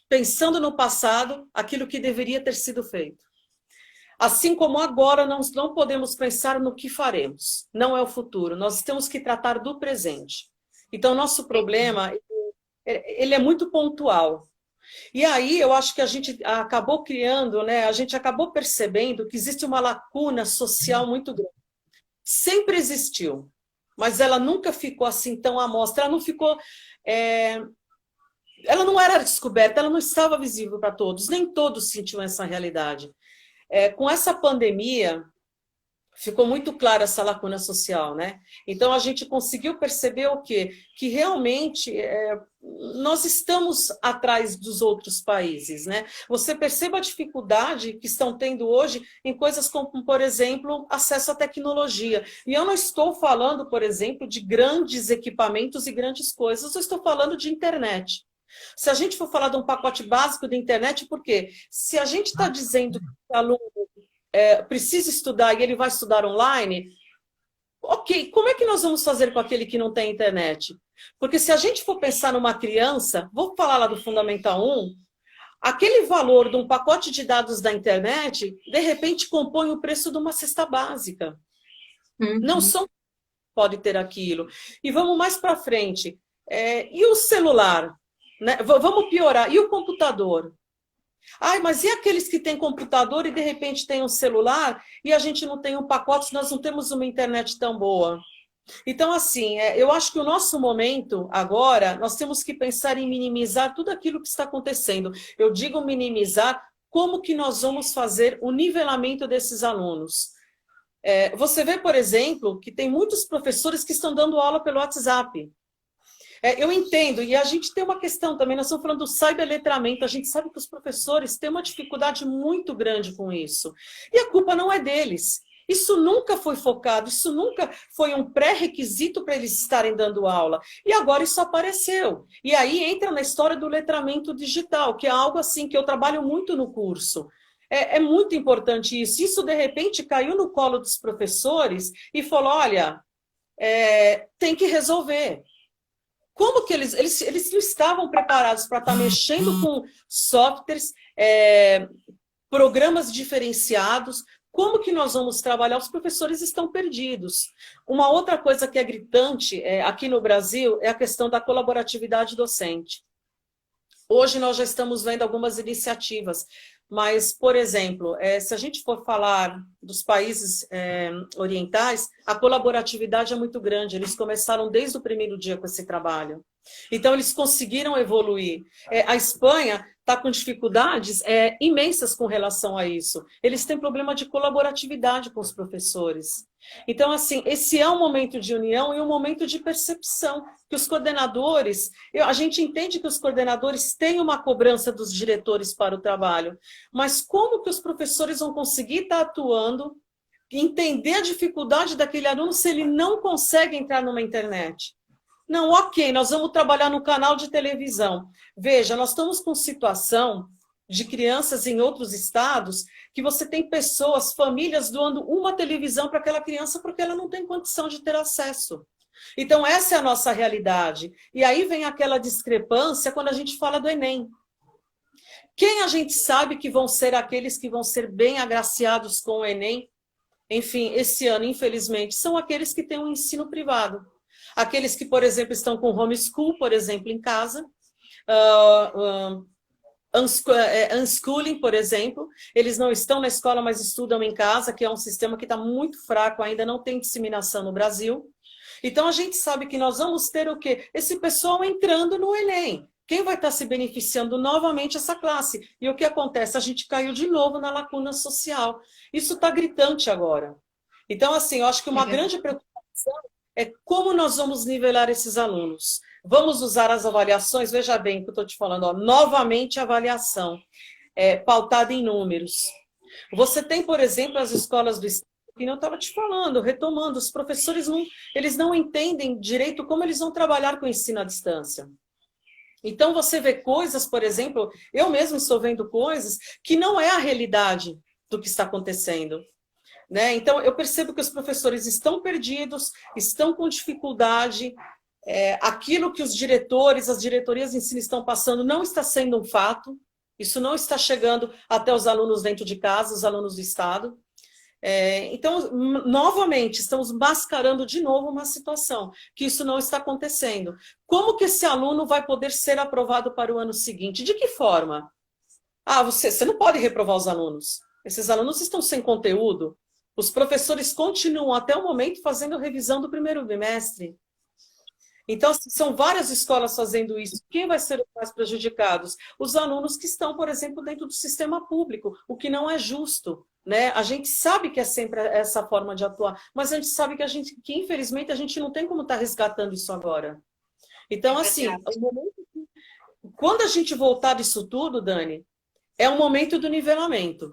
pensando no passado aquilo que deveria ter sido feito. Assim como agora nós não podemos pensar no que faremos. Não é o futuro, nós temos que tratar do presente. Então, nosso problema, ele é muito pontual. E aí eu acho que a gente acabou criando, né? A gente acabou percebendo que existe uma lacuna social muito grande. Sempre existiu, mas ela nunca ficou assim tão à mostra, ela não ficou... Ela não era descoberta, ela não estava visível para todos, nem todos sentiam essa realidade. Com essa pandemia, ficou muito clara essa lacuna social, né? Então, a gente conseguiu perceber o quê? Que realmente nós estamos atrás dos outros países, né? Você perceba a dificuldade que estão tendo hoje em coisas como, por exemplo, acesso à tecnologia. E eu não estou falando, por exemplo, de grandes equipamentos e grandes coisas, eu estou falando de internet. Se a gente for falar de um pacote básico de internet, por quê? Se a gente está dizendo que o aluno precisa estudar e ele vai estudar online, ok, como é que nós vamos fazer com aquele que não tem internet? Porque se a gente for pensar numa criança, vou falar lá do Fundamental 1, Aquele valor de um pacote de dados da internet, de repente, compõe o preço de uma cesta básica. Não Uhum. só pode ter aquilo. E vamos mais para frente. E o celular? Né? Vamos piorar. E o computador? Ai, mas e aqueles que têm computador e de repente têm um celular e a gente não tem um pacote, nós não temos uma internet tão boa? Então, assim, eu acho que o nosso momento agora, nós temos que pensar em minimizar tudo aquilo que está acontecendo. Eu digo minimizar, como que nós vamos fazer o nivelamento desses alunos? Você vê, por exemplo, que tem muitos professores que estão dando aula pelo WhatsApp. Eu entendo, e a gente tem uma questão também, nós estamos falando do cyberletramento, a gente sabe que os professores têm uma dificuldade muito grande com isso. E a culpa não é deles. Isso nunca foi focado, isso nunca foi um pré-requisito para eles estarem dando aula. E agora isso apareceu. E aí entra na história do letramento digital, que é algo assim que eu trabalho muito no curso. É muito importante isso. Isso, de repente, caiu no colo dos professores e falou, olha, tem que resolver. Como que eles não estavam preparados para estar mexendo com softwares, programas diferenciados? Como que nós vamos trabalhar? Os professores estão perdidos. Uma outra coisa que é gritante aqui no Brasil é a questão da colaboratividade docente. Hoje nós já estamos vendo algumas iniciativas, mas, por exemplo, se a gente for falar dos países orientais, a colaboratividade é muito grande. Eles começaram desde o primeiro dia com esse trabalho. Então, eles conseguiram evoluir. A Espanha está com dificuldades imensas com relação a isso. Eles têm problema de colaboratividade com os professores. Então, assim, esse é um momento de união e um momento de percepção, que os coordenadores, a gente entende que os coordenadores têm uma cobrança dos diretores para o trabalho, mas como que os professores vão conseguir estar atuando, entender a dificuldade daquele aluno se ele não consegue entrar numa internet? Não, ok, nós vamos trabalhar no canal de televisão. Veja, nós estamos com situação de crianças em outros estados que você tem pessoas, famílias doando uma televisão para aquela criança porque ela não tem condição de ter acesso. Então, essa é a nossa realidade. E aí vem aquela discrepância quando a gente fala do Enem. Quem a gente sabe que vão ser aqueles que vão ser bem agraciados com o Enem? Enfim, esse ano, infelizmente, são aqueles que têm um ensino privado. Aqueles que, por exemplo, estão com homeschool, por exemplo, em casa, unschooling, por exemplo, eles não estão na escola, mas estudam em casa, que é um sistema que está muito fraco, ainda não tem disseminação no Brasil. Então, a gente sabe que nós vamos ter o quê? Esse pessoal entrando no Enem. Quem vai estar se beneficiando novamente essa classe? E o que acontece? A gente caiu de novo na lacuna social. Isso está gritante agora. Então, assim, eu acho que uma grande preocupação é como nós vamos nivelar esses alunos. Vamos usar as avaliações, veja bem o que eu estou te falando, novamente avaliação, pautada em números. Você tem, por exemplo, as escolas do Estado, que eu estava te falando, retomando, os professores eles não entendem direito como eles vão trabalhar com o ensino à distância. Então, você vê coisas, por exemplo, eu mesmo estou vendo coisas que não é a realidade do que está acontecendo. Né? Então, eu percebo que os professores estão perdidos, estão com dificuldade, aquilo que os diretores, as diretorias de ensino estão passando não está sendo um fato, isso não está chegando até os alunos dentro de casa, os alunos do Estado. Então, novamente, estamos mascarando de novo uma situação, que isso não está acontecendo. Como que esse aluno vai poder ser aprovado para o ano seguinte? De que forma? Você não pode reprovar os alunos. Esses alunos estão sem conteúdo. Os professores continuam até o momento fazendo revisão do primeiro bimestre. Então, são várias escolas fazendo isso. Quem vai ser os mais prejudicados? Os alunos que estão, por exemplo, dentro do sistema público, o que não é justo. Né? A gente sabe que é sempre essa forma de atuar, mas a gente sabe que infelizmente, a gente não tem como estar resgatando isso agora. Então, assim, quando a gente voltar disso tudo, Dani, é o momento do nivelamento.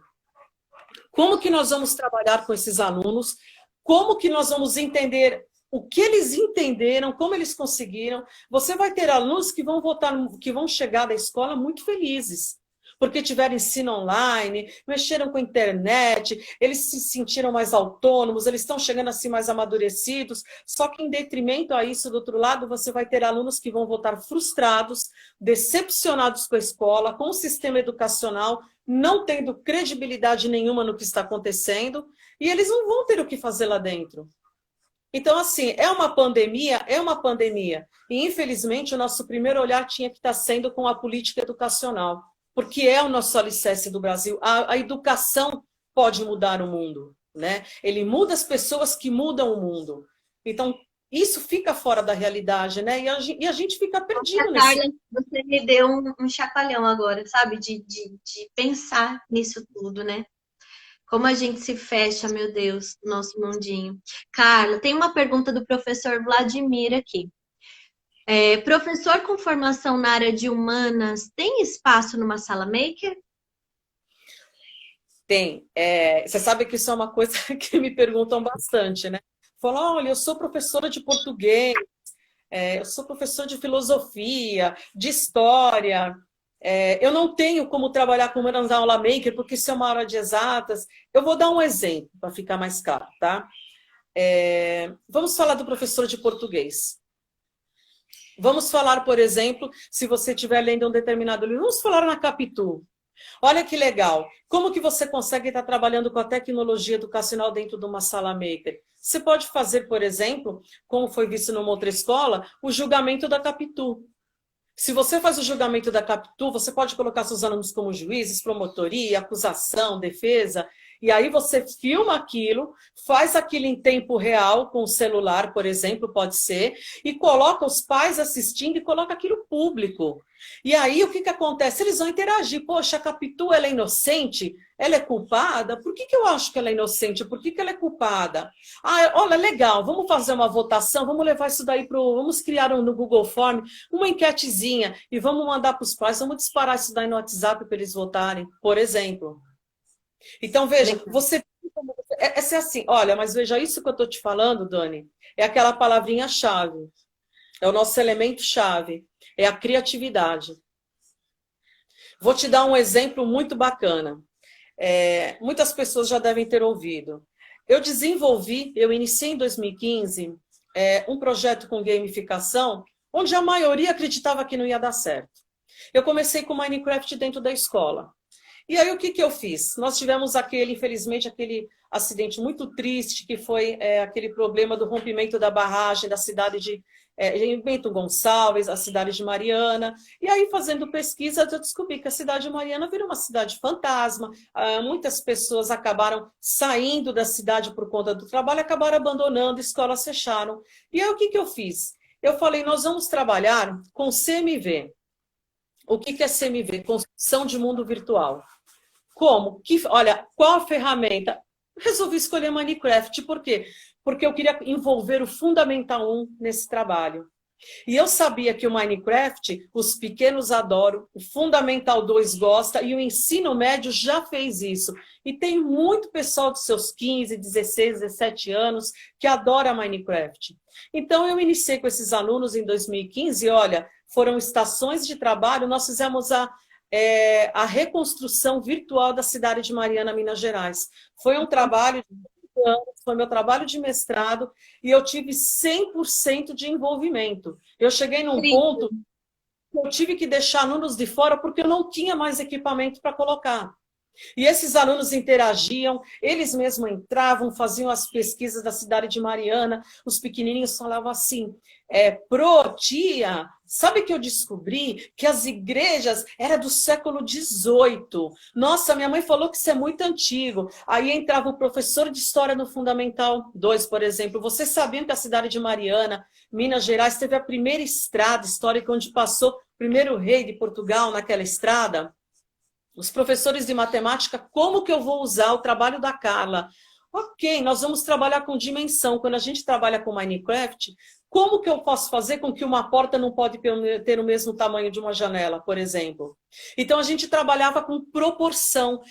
Como que nós vamos trabalhar com esses alunos? Como que nós vamos entender o que eles entenderam, como eles conseguiram? Você vai ter alunos que vão chegar da escola muito felizes, porque tiveram ensino online, mexeram com a internet, eles se sentiram mais autônomos, eles estão chegando assim mais amadurecidos, só que em detrimento a isso, do outro lado, você vai ter alunos que vão voltar frustrados, decepcionados com a escola, com o sistema educacional, não tendo credibilidade nenhuma no que está acontecendo, e eles não vão ter o que fazer lá dentro. Então, assim, é uma pandemia, é uma pandemia. E, infelizmente, o nosso primeiro olhar tinha que estar sendo com a política educacional, porque é o nosso alicerce do Brasil. A educação pode mudar o mundo, né? Ele muda as pessoas que mudam o mundo. Então, isso fica fora da realidade, né? E a gente fica perdido Carla, nesse... você me deu um chacoalhão agora, sabe? De pensar nisso tudo, né? Como a gente se fecha, meu Deus, no nosso mundinho. Carla, tem uma pergunta do professor Vladimir aqui. Professor com formação na área de humanas tem espaço numa sala maker? Tem. Você sabe que isso é uma coisa que me perguntam bastante, né? Falam, olha, eu sou professora de português, eu sou professor de filosofia, de história, eu não tenho como trabalhar com humanas na aula maker, porque isso é uma aula de exatas. Eu vou dar um exemplo, para ficar mais claro, tá? Vamos falar do professor de português. Vamos falar, por exemplo, se você estiver lendo um determinado livro, vamos falar na Capitu. Olha que legal. Como que você consegue estar trabalhando com a tecnologia educacional dentro de uma sala maker? Você pode fazer, por exemplo, como foi visto numa outra escola, o julgamento da Capitu. Se você faz o julgamento da Capitu, você pode colocar seus alunos como juízes, promotoria, acusação, defesa, e aí você filma aquilo, faz aquilo em tempo real, com o celular, por exemplo, pode ser, e coloca os pais assistindo e coloca aquilo público. E aí o que acontece? Eles vão interagir. Poxa, a Capitu, ela é inocente? Ela é culpada? Por que eu acho que ela é inocente? Por que ela é culpada? Ah, olha, legal, vamos fazer uma votação, vamos levar isso daí para o... Vamos criar no Google Form uma enquetezinha e vamos mandar para os pais, vamos disparar isso daí no WhatsApp para eles votarem, por exemplo. Então, veja, você... É assim, olha, mas veja, isso que eu estou te falando, Dani, é aquela palavrinha-chave, é o nosso elemento-chave, é a criatividade. Vou te dar um exemplo muito bacana. Muitas pessoas já devem ter ouvido. Eu iniciei em 2015 um projeto com gamificação, onde a maioria acreditava que não ia dar certo. Eu comecei com Minecraft dentro da escola. E aí o que eu fiz? Nós tivemos infelizmente, aquele acidente muito triste, que foi aquele problema do rompimento da barragem da cidade de Bento Gonçalves, a cidade de Mariana. E aí, fazendo pesquisa, eu descobri que a cidade de Mariana virou uma cidade fantasma. Muitas pessoas acabaram saindo da cidade por conta do trabalho, acabaram abandonando, escolas fecharam. E aí o que eu fiz? Eu falei, nós vamos trabalhar com CMV. O que é CMV? Construção de mundo virtual. Como? Olha, qual a ferramenta? Resolvi escolher Minecraft. Por quê? Porque eu queria envolver o Fundamental 1 nesse trabalho. E eu sabia que o Minecraft, os pequenos adoram, o Fundamental 2 gosta, e o ensino médio já fez isso. E tem muito pessoal dos seus 15, 16, 17 anos que adora Minecraft. Então, eu iniciei com esses alunos em 2015, e olha, foram estações de trabalho, nós fizemos a reconstrução virtual da cidade de Mariana, Minas Gerais. Foi um trabalho de 5 anos, foi meu trabalho de mestrado, e eu tive 100% de envolvimento. Eu cheguei num ponto que eu tive que deixar alunos de fora porque eu não tinha mais equipamento para colocar. E esses alunos interagiam, eles mesmos entravam, faziam as pesquisas da cidade de Mariana, os pequenininhos falavam assim, tia, sabe que eu descobri que as igrejas eram do século XVIII? Nossa, minha mãe falou que isso é muito antigo. Aí entrava o professor de História no Fundamental 2, por exemplo. Vocês sabiam que a cidade de Mariana, Minas Gerais, teve a primeira estrada histórica onde passou o primeiro rei de Portugal naquela estrada? Os professores de matemática, como que eu vou usar o trabalho da Carla? Ok, nós vamos trabalhar com dimensão. Quando a gente trabalha com Minecraft, como que eu posso fazer com que uma porta não pode ter o mesmo tamanho de uma janela, por exemplo? Então, a gente trabalhava com proporção.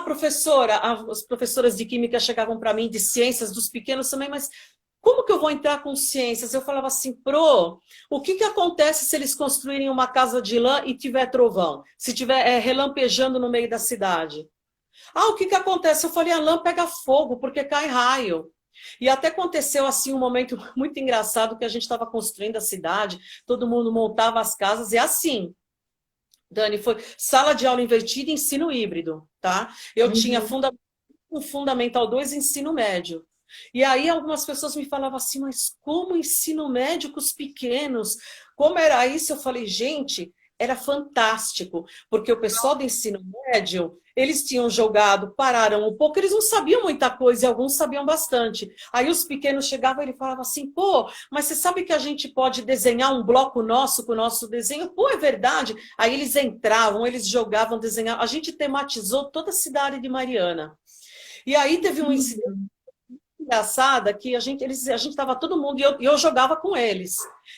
Professora, as professoras de química chegavam para mim, de ciências, dos pequenos também, mas Como que eu vou entrar com ciências? Eu falava assim, pro, o que que acontece se eles construírem uma casa de lã e tiver trovão? Se tiver relampejando no meio da cidade? Ah, o que que acontece? Eu falei, a lã pega fogo porque cai raio. E até aconteceu assim um momento muito engraçado que a gente estava construindo a cidade, todo mundo montava as casas e assim, Dani, foi sala de aula invertida e ensino híbrido, tá? Eu tinha Uhum. um Fundamental 2 ensino médio. E aí algumas pessoas me falavam assim, mas como ensino médio com os pequenos? Como era isso? Eu falei, gente, era fantástico, porque o pessoal do ensino médio, eles tinham jogado, pararam um pouco, eles não sabiam muita coisa e alguns sabiam bastante. Aí os pequenos chegavam e ele falava assim, pô, mas você sabe que a gente pode desenhar um bloco nosso com o nosso desenho? Pô, é verdade. Aí eles entravam, eles jogavam, desenhavam. A gente tematizou toda a cidade de Mariana. E aí teve um incidente Uhum. engraçado que a gente estava todo mundo e eu jogava com eles.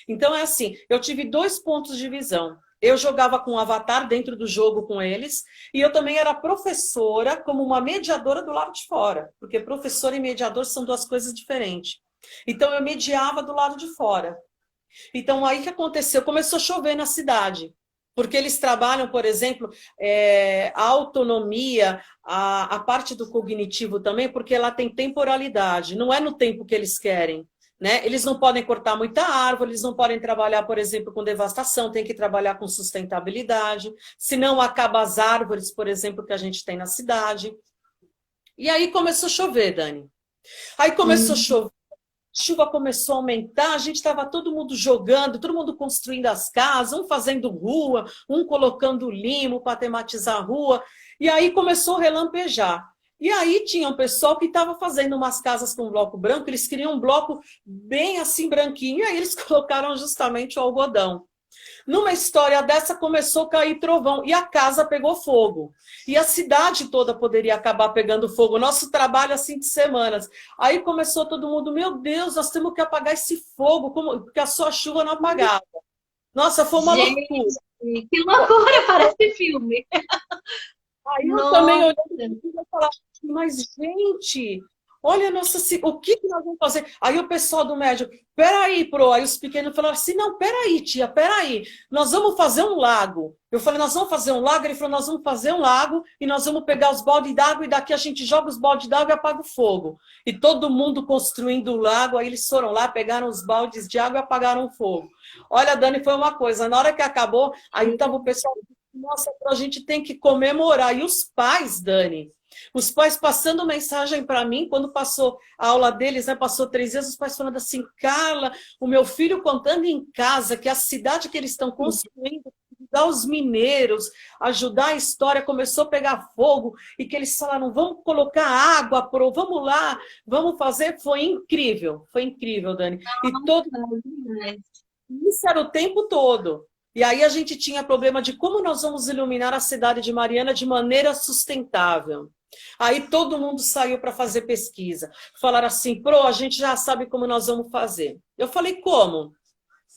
Então é assim, eu tive dois pontos de visão. Eu jogava com o Avatar dentro do jogo com eles, e eu também era professora como uma mediadora do lado de fora, porque professor e mediador são duas coisas diferentes. Então eu mediava do lado de fora. Então, aí que aconteceu? Começou a chover na cidade, porque eles trabalham, por exemplo, a autonomia, a parte do cognitivo também, porque ela tem temporalidade, não é no tempo que eles querem. Né? Eles não podem cortar muita árvore, eles não podem trabalhar, por exemplo, com devastação, tem que trabalhar com sustentabilidade, senão acaba as árvores, por exemplo, que a gente tem na cidade. E aí começou a chover, Dani. Aí começou a Uhum. chover, chuva começou a aumentar, a gente estava todo mundo jogando, todo mundo construindo as casas, um fazendo rua, um colocando limo para tematizar a rua, e aí começou a relampejar. E aí tinha um pessoal que estava fazendo umas casas com bloco branco, eles queriam um bloco bem assim branquinho, e aí eles colocaram justamente o algodão. Numa história dessa, começou a cair trovão e a casa pegou fogo. E a cidade toda poderia acabar pegando fogo. Nosso trabalho, assim, de semanas. Aí começou todo mundo, meu Deus, nós temos que apagar esse fogo, porque a sua chuva não apagava. Nossa, foi uma loucura. Gente, que loucura, parece filme. Aí eu também olhei Nossa. e falava, mas gente, olha, nossa, o que que nós vamos fazer? Aí o pessoal do médio, peraí, pro, aí os pequenos falaram assim, não, peraí, tia, peraí, nós vamos fazer um lago. Eu falei, nós vamos fazer um lago? Ele falou, nós vamos fazer um lago e nós vamos pegar os baldes d'água e daqui a gente joga os baldes d'água e apaga o fogo. E todo mundo construindo o lago, aí eles foram lá, pegaram os baldes de água e apagaram o fogo. Olha, Dani, foi uma coisa, na hora que acabou, aí estava o pessoal, nossa, a gente tem que comemorar. E os pais, Dani, os pais passando mensagem para mim, quando passou a aula deles, né, passou 3 dias, os pais falando assim, Carla, o meu filho contando em casa que a cidade que eles estão construindo, ajudar os mineiros, ajudar a história, começou a pegar fogo, e que eles falaram, vamos colocar água, vamos lá, vamos fazer. Foi incrível, Dani. E todo isso era o tempo todo. E aí a gente tinha problema de como nós vamos iluminar a cidade de Mariana de maneira sustentável. Aí todo mundo saiu para fazer pesquisa. Falaram assim, pro, a gente já sabe como nós vamos fazer. Eu falei, como?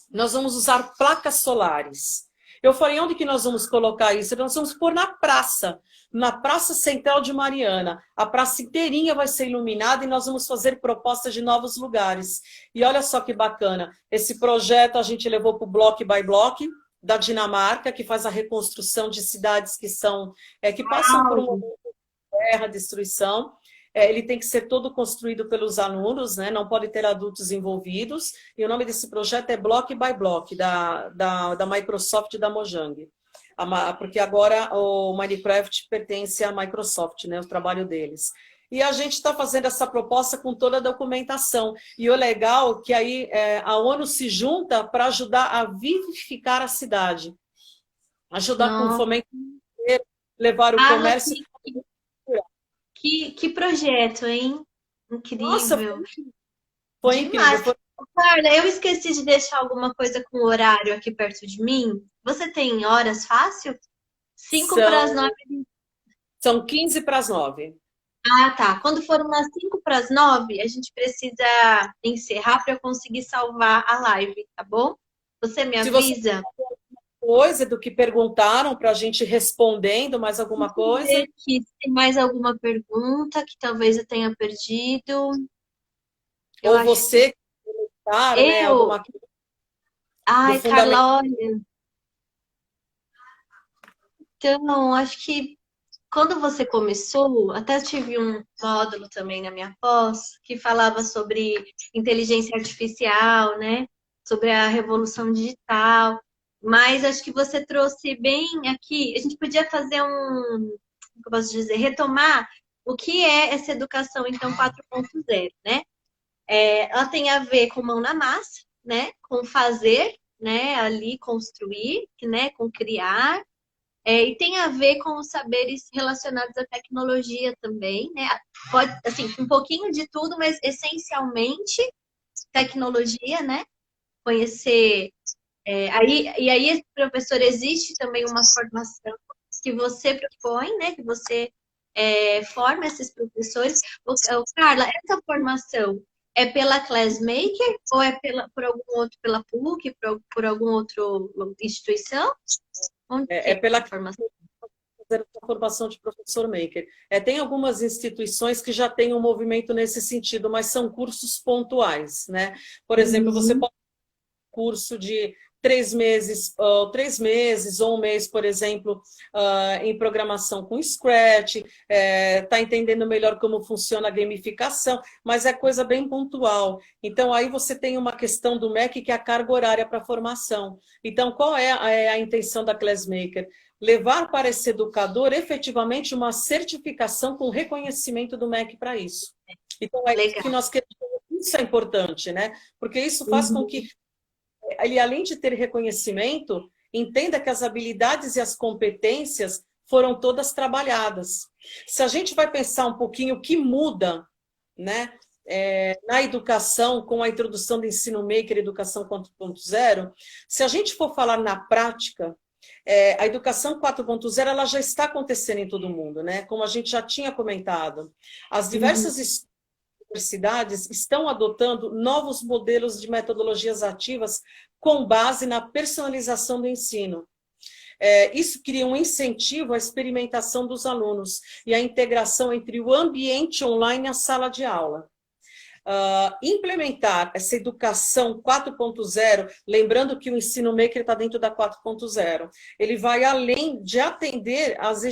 Nós vamos usar placas solares. Eu falei, onde que nós vamos colocar isso? Nós vamos pôr na praça central de Mariana. A praça inteirinha vai ser iluminada e nós vamos fazer propostas de novos lugares. E olha só que bacana, esse projeto a gente levou para o Block by Block da Dinamarca, que faz a reconstrução de cidades que passam por uma guerra, destruição. Ele tem que ser todo construído pelos alunos, né? Não pode ter adultos envolvidos. E o nome desse projeto é Block by Block, da Microsoft e da Mojang. Porque agora o Minecraft pertence à Microsoft, né? O trabalho deles. E a gente está fazendo essa proposta com toda a documentação. E o legal é que aí a ONU se junta para ajudar a vivificar a cidade. Ajudar com o Nossa, fomento, levar o Carla, comércio. que projeto, hein? Nossa, Incrível. foi incrível. Demais. Carla, eu esqueci de deixar alguma coisa com o horário aqui perto de mim. Você tem horas fácil? 5 para as São, 9. são 15 para as 9. Ah, tá. Quando for umas 5 para as 9, a gente precisa encerrar para eu conseguir salvar a live, tá bom? Você me Se você avisa? coisa do que perguntaram para a gente respondendo mais alguma Deixa eu ver coisa. aqui se tem mais alguma pergunta que talvez eu tenha perdido. Eu Ou acho que você, claro, né, eu. alguma coisa do Ai, fundamento. Carla, olha. Então, acho que quando você começou, até tive um módulo também na minha pós que falava sobre inteligência artificial, né? Sobre a revolução digital. Mas acho que você trouxe bem aqui. A gente podia fazer como eu posso dizer, retomar o que é essa educação, então, 4.0, né? Ela tem a ver com mão na massa, né? Com fazer, né? Ali construir, né? Com criar. E tem a ver com os saberes relacionados à tecnologia também, né? Pode, assim, um pouquinho de tudo, mas essencialmente tecnologia, né? Conhecer. E aí, professor, existe também uma formação que você propõe, né? Que você forma esses professores. Carla, essa formação é pela Classmaker ou é por algum outro, pela PUC, por algum outro instituição? Onde que É é pela essa formação? formação de professor maker. Tem algumas instituições que já têm um movimento nesse sentido, mas são cursos pontuais, né? Por exemplo, você Uhum. pode ter um curso de 3 meses, ou 3 meses, ou um mês, por exemplo, em programação com Scratch, está entendendo melhor como funciona a gamificação, mas é coisa bem pontual. Então, aí você tem uma questão do MEC, que é a carga horária para a formação. Então, qual é a intenção da Classmaker? Levar para esse educador efetivamente uma certificação com reconhecimento do MEC para isso. Então, é isso que Legal. nós queremos. Isso é importante, né? Porque isso faz com Uhum. que ele, além de ter reconhecimento, entenda que as habilidades e as competências foram todas trabalhadas. Se a gente vai pensar um pouquinho o que muda, né, na educação, com a introdução do ensino maker, educação 4.0, se a gente for falar na prática, a educação 4.0 ela já está acontecendo em todo mundo, né? Como a gente já tinha comentado. As Uhum. diversas universidades estão adotando novos modelos de metodologias ativas com base na personalização do ensino. Isso cria um incentivo à experimentação dos alunos e à integração entre o ambiente online e a sala de aula. Implementar essa educação 4.0, lembrando que o ensino maker está dentro da 4.0, ele vai além de atender às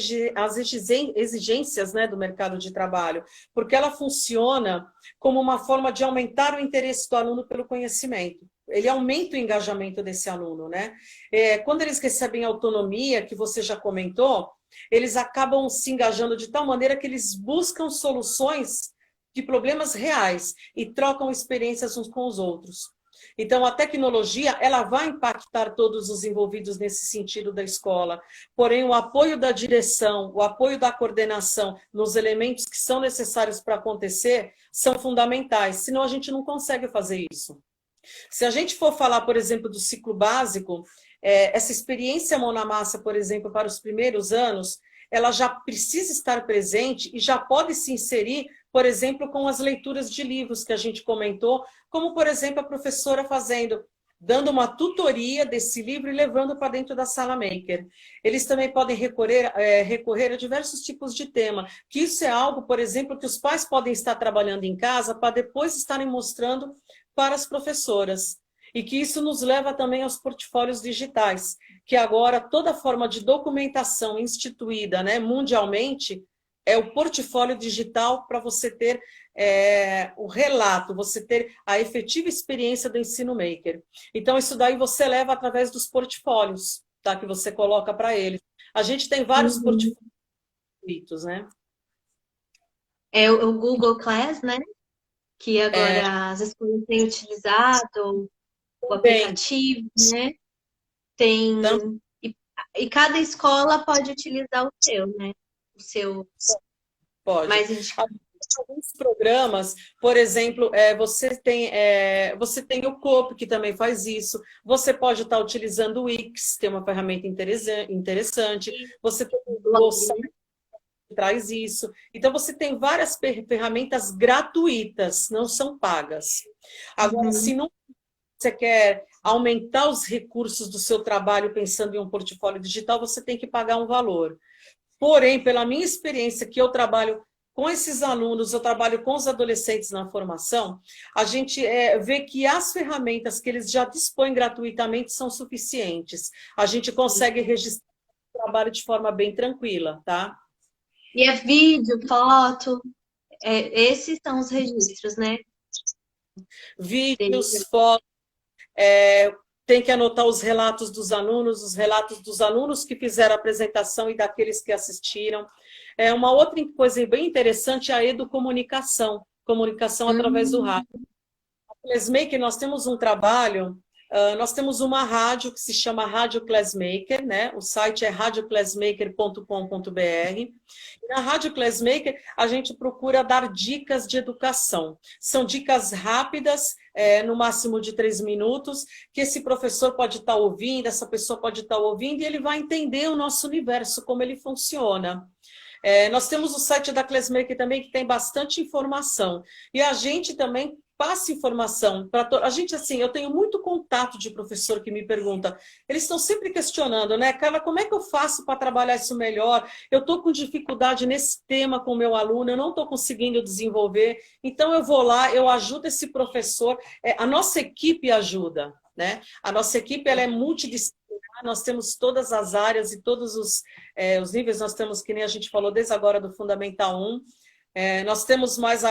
exigências, né, do mercado de trabalho, porque ela funciona como uma forma de aumentar o interesse do aluno pelo conhecimento. Ele aumenta o engajamento desse aluno, né? Quando eles recebem autonomia, que você já comentou, eles acabam se engajando de tal maneira que eles buscam soluções de problemas reais e trocam experiências uns com os outros. Então, a tecnologia ela vai impactar todos os envolvidos nesse sentido da escola, porém, o apoio da direção, o apoio da coordenação nos elementos que são necessários para acontecer são fundamentais, senão a gente não consegue fazer isso. Se a gente for falar, por exemplo, do ciclo básico, essa experiência mão na massa, por exemplo, para os primeiros anos, ela já precisa estar presente e já pode se inserir, por exemplo, com as leituras de livros que a gente comentou, como, por exemplo, a professora dando uma tutoria desse livro e levando para dentro da sala maker. Eles também podem recorrer a diversos tipos de tema, que isso é algo, por exemplo, que os pais podem estar trabalhando em casa para depois estarem mostrando para as professoras. E que isso nos leva também aos portfólios digitais, que agora toda forma de documentação instituída, né, mundialmente é o portfólio digital para você ter o relato, você ter a efetiva experiência do ensino maker. Então, isso daí você leva através dos portfólios, tá, que você coloca para eles. A gente tem vários Uhum. portfólios, né? É o Google Class, né? Que É, agora as escolas têm utilizado, o também, aplicativo, né? Tem. também E, e cada escola pode utilizar o seu, né? O seu pode. mais indicado. Alguns programas, por exemplo, você tem o COP, que também faz isso, você pode estar utilizando o Wix, tem uma ferramenta interessante, você tem o Blog, Google Sites, né? que traz isso. Então, você tem várias ferramentas gratuitas, não são pagas. Agora, se Uhum. não você quer aumentar os recursos do seu trabalho pensando em um portfólio digital, você tem que pagar um valor. Porém, pela minha experiência, que eu trabalho com esses alunos, eu trabalho com os adolescentes na formação, a gente vê que as ferramentas que eles já dispõem gratuitamente são suficientes. A gente consegue registrar o trabalho de forma bem tranquila, tá? E é vídeo, foto, esses são os registros, né? Vídeos, fotos, tem que anotar os relatos dos alunos que fizeram a apresentação e daqueles que assistiram. Uma outra coisa bem interessante é a educomunicação, comunicação através do rádio. A Classmaker, nós temos um trabalho, nós temos uma rádio que se chama Rádio Classmaker, né? O site é radioclassmaker.com.br. E na Rádio Classmaker, a gente procura dar dicas de educação. São dicas rápidas, no máximo de 3 minutos, que esse professor pode estar ouvindo, essa pessoa pode estar ouvindo, e ele vai entender o nosso universo, como ele funciona. Nós temos o site da Classmaker também, que tem bastante informação. E a gente também passa informação para a gente, assim, eu tenho muito contato de professor que me pergunta, eles estão sempre questionando, né, Carla, como é que eu faço para trabalhar isso melhor? Eu estou com dificuldade nesse tema com o meu aluno, eu não estou conseguindo desenvolver, então eu vou lá, eu ajudo esse professor, a nossa equipe ajuda, né? A nossa equipe, ela é multidisciplinar, nós temos todas as áreas e todos os níveis, nós temos, que nem a gente falou desde agora do Fundamental 1, nós temos mais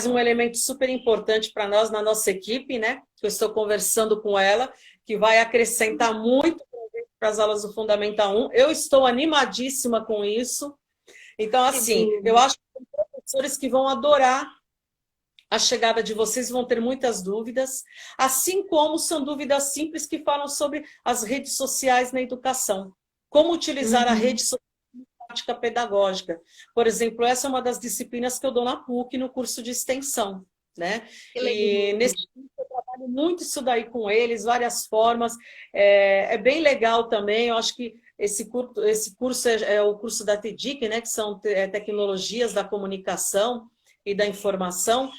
um elemento super importante para nós na nossa equipe, né? Que eu estou conversando com ela, que vai acrescentar muito para as aulas do Fundamental 1. Eu estou animadíssima com isso. Então, assim, eu acho que tem professores que vão adorar a chegada de vocês, vão ter muitas dúvidas, assim como são dúvidas simples que falam sobre as redes sociais na educação. Como utilizar a rede social prática pedagógica. Por exemplo, essa é uma das disciplinas que eu dou na PUC, no curso de extensão, né? E nesse curso eu trabalho muito isso daí com eles, várias formas. É bem legal também, eu acho que esse curso é o curso da TEDIC, né? Que são tecnologias da comunicação e da informação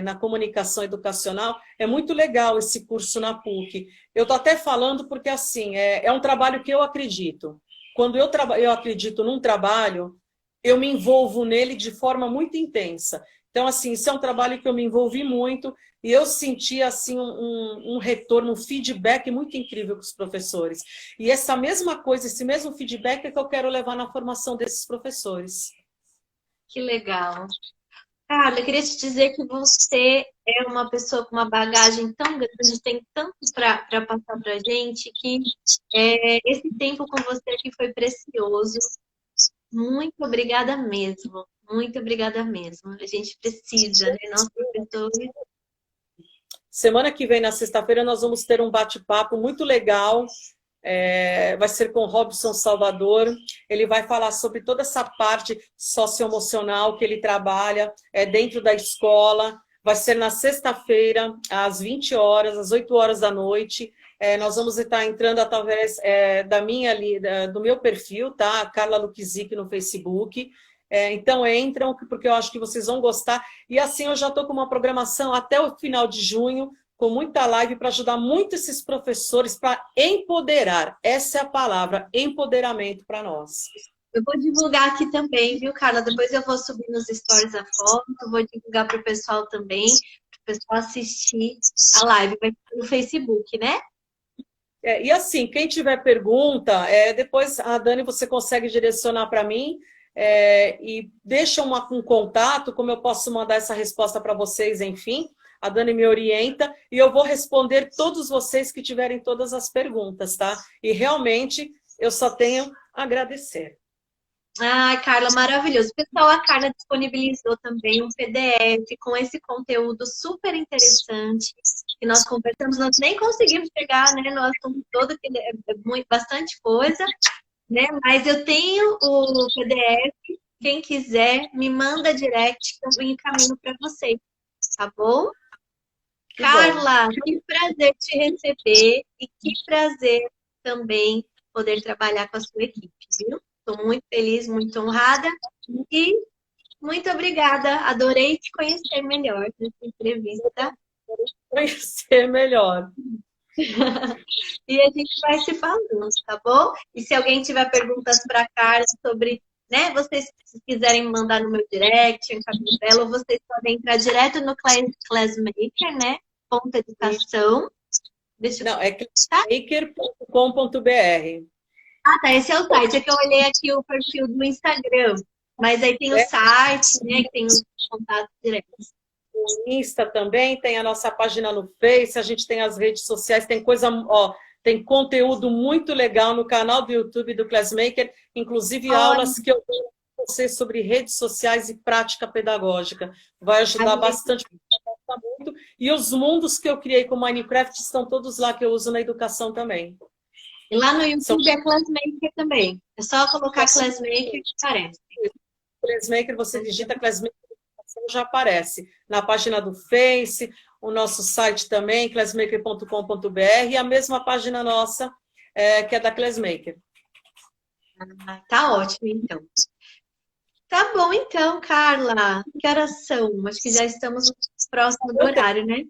na comunicação educacional. É muito legal esse curso na PUC. Eu estou até falando porque, assim, é um trabalho que eu acredito. Quando eu acredito num trabalho, eu me envolvo nele de forma muito intensa. Então, assim, isso é um trabalho que eu me envolvi muito e eu senti, assim, um retorno, um feedback muito incrível com os professores. E essa mesma coisa, esse mesmo feedback é que eu quero levar na formação desses professores. Que legal. Carla, eu queria te dizer que você é uma pessoa com uma bagagem tão grande, tem tanto para passar para a gente, que esse tempo com você aqui foi precioso. Muito obrigada mesmo. Muito obrigada mesmo. A gente precisa, né? Nossos professores. Semana que vem, na sexta-feira, nós vamos ter um bate-papo muito legal. Vai ser com o Robson Salvador. Ele vai falar sobre toda essa parte socioemocional que ele trabalha dentro da escola. Vai ser na sexta-feira, às 20 horas, às 8 horas da noite. Nós vamos estar entrando através do meu perfil, tá? Carla Luquizic no Facebook. Então entram, porque eu acho que vocês vão gostar. E assim eu já estou com uma programação até o final de junho, com muita live para ajudar muito esses professores para empoderar. Essa é a palavra, empoderamento para nós. Eu vou divulgar aqui também, viu, Carla? Depois eu vou subir nos stories a foto, vou divulgar para o pessoal também, para o pessoal assistir a live. Vai ser no Facebook, né? E assim, quem tiver pergunta, depois a Dani você consegue direcionar para mim e deixa um contato, como eu posso mandar essa resposta para vocês, enfim. A Dani me orienta e eu vou responder todos vocês que tiverem todas as perguntas, tá? E realmente eu só tenho a agradecer. Ai, Carla, maravilhoso. Pessoal, a Carla disponibilizou também um PDF com esse conteúdo super interessante que nós conversamos. Nós nem conseguimos chegar, né, no assunto todo, que é bastante coisa, né? Mas eu tenho o PDF. Quem quiser, me manda direct que eu encaminho para vocês, tá bom? Carla, que prazer te receber e que prazer também poder trabalhar com a sua equipe, viu? Estou muito feliz, muito honrada e muito obrigada. Adorei te conhecer melhor nessa entrevista. Conhecer melhor. E a gente vai se falando, tá bom? E se alguém tiver perguntas para a Carla sobre né? Vocês, se quiserem mandar no meu direct, em Camila Belo, vocês podem entrar direto no Classmaker, né? Ponto Educação. Deixa eu... Não, é Tá? classmaker.com.br. Ah, tá. Esse é o site. É que eu olhei aqui o perfil do Instagram. Mas aí tem o site, né? Que tem os contatos diretos. No Insta também, tem a nossa página no Face, a gente tem as redes sociais, tem coisa, ó, tem conteúdo muito legal no canal do YouTube do Classmaker, inclusive Olha, aulas que eu dou para você sobre redes sociais e prática pedagógica. Vai ajudar bastante, muito. E os mundos que eu criei com Minecraft estão todos lá que eu uso na educação também. e lá no YouTube é Classmaker também. É só colocar Classmaker que aparece. Classmaker, você digita Classmaker, já aparece. Na página do Face, o nosso site também, classmaker.com.br, e a mesma página nossa, que é da Classmaker. Tá ótimo, então. Tá bom, então, Carla. Que horas são? Acho que já estamos próximo do horário, né?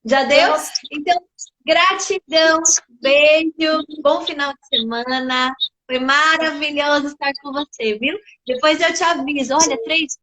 Já deu? Então, gratidão, beijo, bom final de semana. Foi maravilhoso estar com você, viu? Depois eu te aviso. Olha, 3